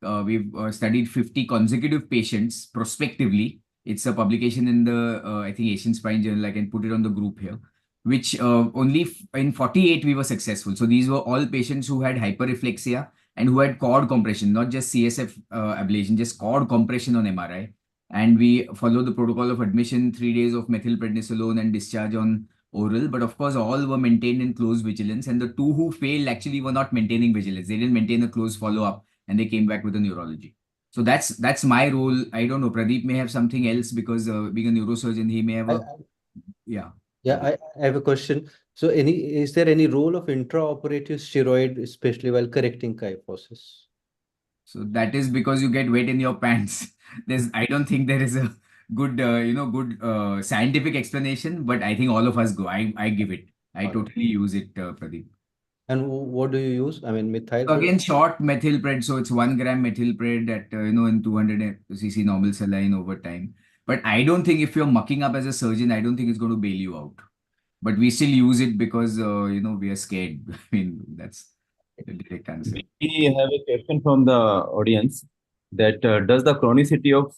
[SPEAKER 5] We've studied 50 consecutive patients prospectively. It's a publication in the I think Asian Spine Journal. I can put it on the group here, which only in 48 we were successful. So these were all patients who had hyperreflexia and who had cord compression, not just CSF ablation, just cord compression on MRI. And we follow the protocol of admission, 3 days of methylprednisolone, and discharge on oral. But of course, all were maintained in close vigilance. And the two who failed actually were not maintaining vigilance. They didn't maintain a close follow-up, and they came back with a neurology. So that's my role. I don't know. Pradeep may have something else, because being a neurosurgeon, he may have a yeah.
[SPEAKER 4] Yeah, I have a question. So is there any role of intraoperative steroid, especially while correcting kyphosis?
[SPEAKER 5] So that is because you get wet in your pants. I don't think there is a good, scientific explanation, but I think all of us go. I give it. I totally use it, Pradeep.
[SPEAKER 4] And what do you use? I mean,
[SPEAKER 5] So again, short methylpred. So it's 1 gram methylpred at, in 200 cc normal saline over time. But I don't think, if you're mucking up as a surgeon, I don't think it's going to bail you out. But we still use it because, we are scared. I mean, that's the direct answer.
[SPEAKER 6] We have a question from the audience that does the chronicity of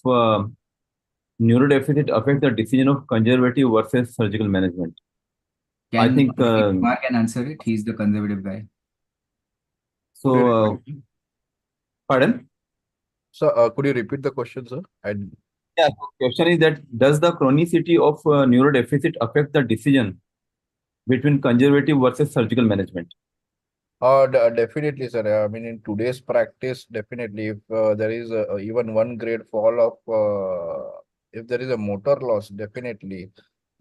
[SPEAKER 6] neurodeficit affect the decision of conservative versus surgical management? I think
[SPEAKER 5] Kumar can answer it. He's the conservative guy.
[SPEAKER 6] so. Pardon?
[SPEAKER 1] So, could you repeat the question, sir?
[SPEAKER 6] Yeah, so question is that does the chronicity of neurodeficit affect the decision between conservative versus surgical management?
[SPEAKER 1] Definitely, sir. I mean, in today's practice, definitely, if there is even 1 grade fall of, if there is a motor loss, definitely,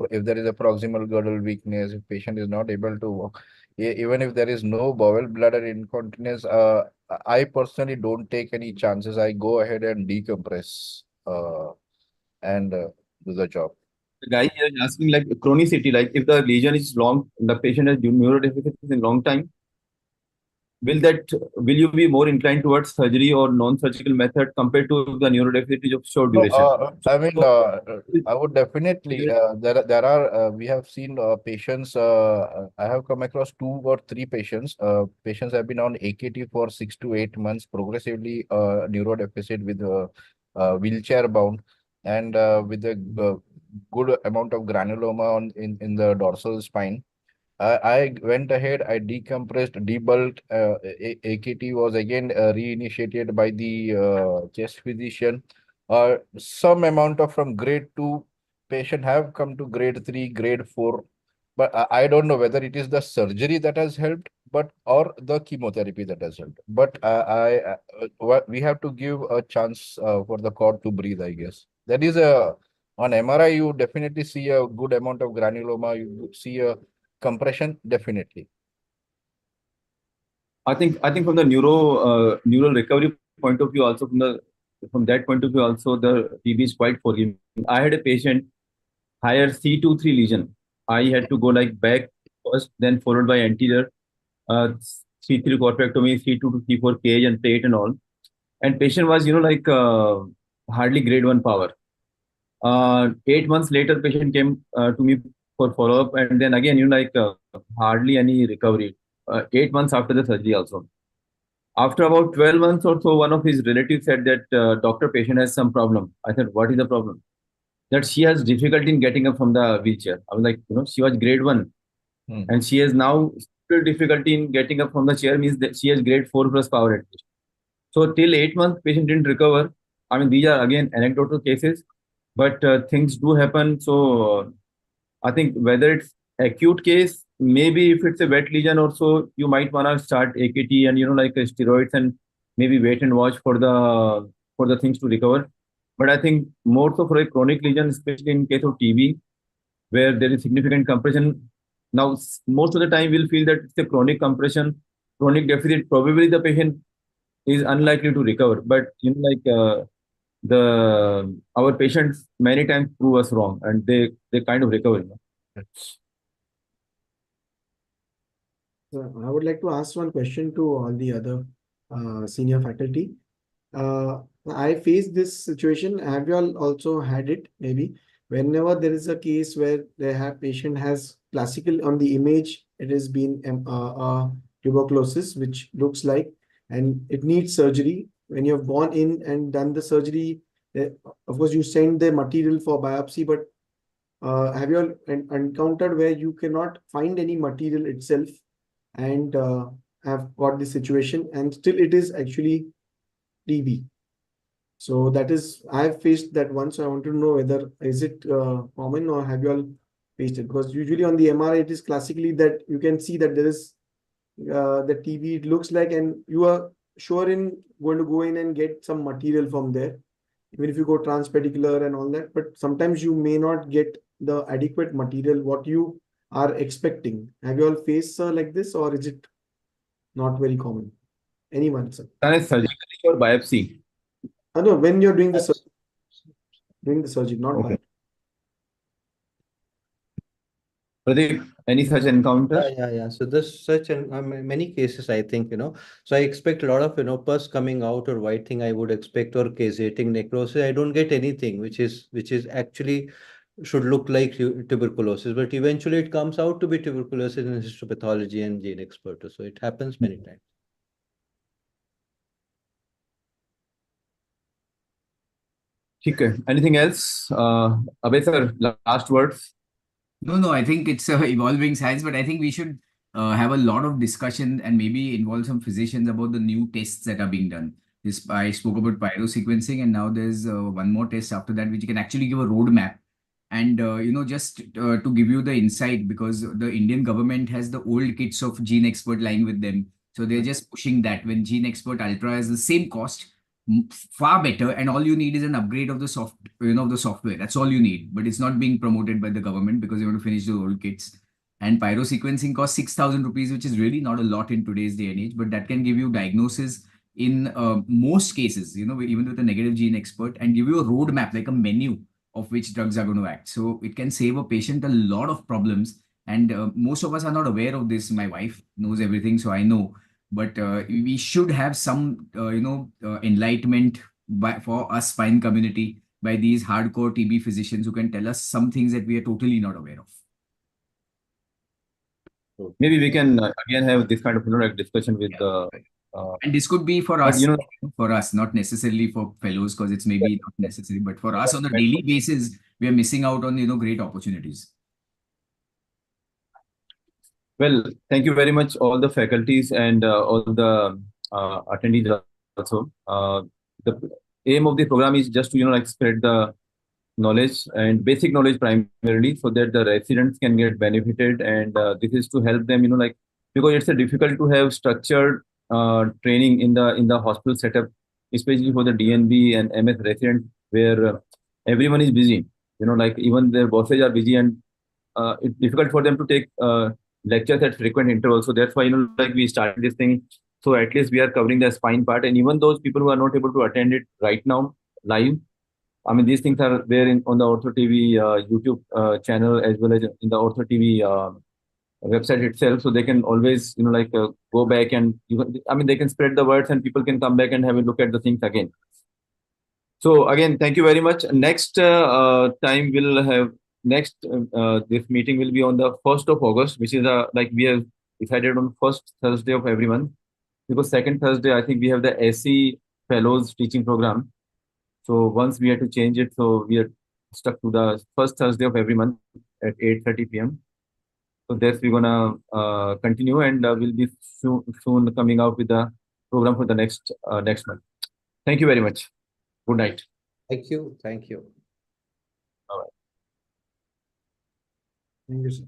[SPEAKER 1] if there is a proximal girdle weakness, if patient is not able to walk, even if there is no bowel bladder incontinence, I personally don't take any chances. I go ahead and decompress and do the job.
[SPEAKER 6] The guy here is asking like chronicity, like if the lesion is long, the patient has neurodeficit in long time, will you be more inclined towards surgery or non-surgical method compared to the neurodeficit of short
[SPEAKER 1] No,
[SPEAKER 6] duration?
[SPEAKER 1] I mean, I would definitely. There are. We have seen patients. I have come across 2 or 3 patients. Patients have been on AKT for 6 to 8 months, progressively neurodeficit with wheelchair bound, and with a good amount of granuloma in the dorsal spine. I went ahead, I decompressed, debulked. AKT was again reinitiated by the chest physician. Some amount of from grade 2 patient have come to grade 3, grade 4. But I don't know whether it is the surgery that has helped, but or the chemotherapy that has helped. But we have to give a chance for the cord to breathe, I guess. That is on MRI, you definitely see a good amount of granuloma. You see a compression, definitely.
[SPEAKER 6] I think from the neural recovery point of view, also from that point of view, also the TB is quite forgiving. I had a patient higher C23 lesion. I had to go like back first, then followed by anterior. C3 corpectomy, C2 to C4 cage and plate and all. And patient was, hardly grade 1 power. 8 months later, patient came to me for follow-up, and then again, hardly any recovery. 8 months after the surgery also. After about 12 months or so, one of his relatives said that doctor, patient has some problem. I said, what is the problem? That she has difficulty in getting up from the wheelchair. I was like, she was grade 1 and she has now still difficulty in getting up from the chair, means that she has grade 4 plus power at least. So till 8 months, patient didn't recover. I mean, these are again anecdotal cases, but things do happen. So I think whether it's acute case, maybe if it's a wet lesion or so, you might wanna start AKT and steroids and maybe wait and watch for the things to recover. But I think more so for a chronic lesion, especially in case of TB, where there is significant compression. Now, most of the time we'll feel that it's a chronic compression, chronic deficit. Probably the patient is unlikely to recover. But the our patients many times prove us wrong, and they kind of recover.
[SPEAKER 3] So I would like to ask one question to all the other senior faculty. I faced this situation. Have you all also had it? Maybe whenever there is a case where patient has classical on the image, it has been tuberculosis, which looks like, and it needs surgery. When you have gone in and done the surgery, of course you send the material for biopsy, but have you all encountered where you cannot find any material itself and have got the situation and still it is actually TB? So that is, I have faced that one. So I want to know whether is it common or have you all faced it? Because usually on the MRI, it is classically that you can see that there is the TB, it looks like, and you are sure in going to go in and get some material from there, even if you go transpedicular and all that. But sometimes you may not get the adequate material what you are expecting. Have you all faced like this, or is it not very common? Anyone, sir?
[SPEAKER 6] Surgically or biopsy?
[SPEAKER 3] No, when you're doing the surgery, not
[SPEAKER 6] Okay.
[SPEAKER 3] biopsy.
[SPEAKER 6] Pradeep, any such encounter?
[SPEAKER 4] Yeah. So there's such many cases, I think, So I expect a lot of, pus coming out or white thing I would expect, or caseating necrosis. I don't get anything which is actually should look like tuberculosis, but eventually it comes out to be tuberculosis in histopathology and gene expertise. So it happens many times.
[SPEAKER 6] Okay. Anything else? Abhay sir, last words.
[SPEAKER 5] No, I think it's evolving science, but I think we should have a lot of discussion and maybe involve some physicians about the new tests that are being done. I spoke about pyrosequencing, and now there's one more test after that, which can actually give a roadmap. And just to give you the insight, because the Indian government has the old kits of Gene Expert lying with them, so they're just pushing that. When Gene Expert Ultra is the same cost, far better, and all you need is an upgrade of the software. That's all you need, but it's not being promoted by the government because they want to finish the old kits. And pyrosequencing costs 6,000 rupees, which is really not a lot in today's day and age, but that can give you diagnosis in most cases, even with a negative Gene Expert, and give you a roadmap, like a menu of which drugs are going to act. So it can save a patient a lot of problems. And most of us are not aware of this. My wife knows everything, so I know. But we should have some, enlightenment for us spine community by these hardcore TB physicians who can tell us some things that we are totally not aware of.
[SPEAKER 6] Maybe we can again have this kind of discussion with the.
[SPEAKER 5] And this could be for us, not necessarily for fellows, because it's maybe not necessary, but for us on a daily basis, we are missing out on great opportunities.
[SPEAKER 6] Well, thank you very much, all the faculties and all the attendees also. The aim of the program is just to spread the knowledge and basic knowledge primarily, so that the residents can get benefited, and this is to help them because it's difficult to have structured training in the hospital setup, especially for the DNB and MS residents, where everyone is busy. Even their bosses are busy, and it's difficult for them to take lectures at frequent intervals. So that's why we started this thing. So at least we are covering the spine part, and even those people who are not able to attend it right now live, I mean, these things are there on the OrthoTV YouTube channel, as well as in the OrthoTV website itself, so they can always, go back and they can spread the words and people can come back and have a look at the things again. So again, thank you very much. Next time we'll have this meeting will be on the 1st of August, which is we have decided on first Thursday of every month, because second Thursday I think we have the SE Fellows teaching program. So once we had to change it, so we are stuck to the first Thursday of every month at 8:30 p.m. So that's we're gonna continue, and we'll be soon coming out with the program for the next month. Thank you very much. Good night.
[SPEAKER 4] Thank you. Thank you.
[SPEAKER 3] Thank you, sir.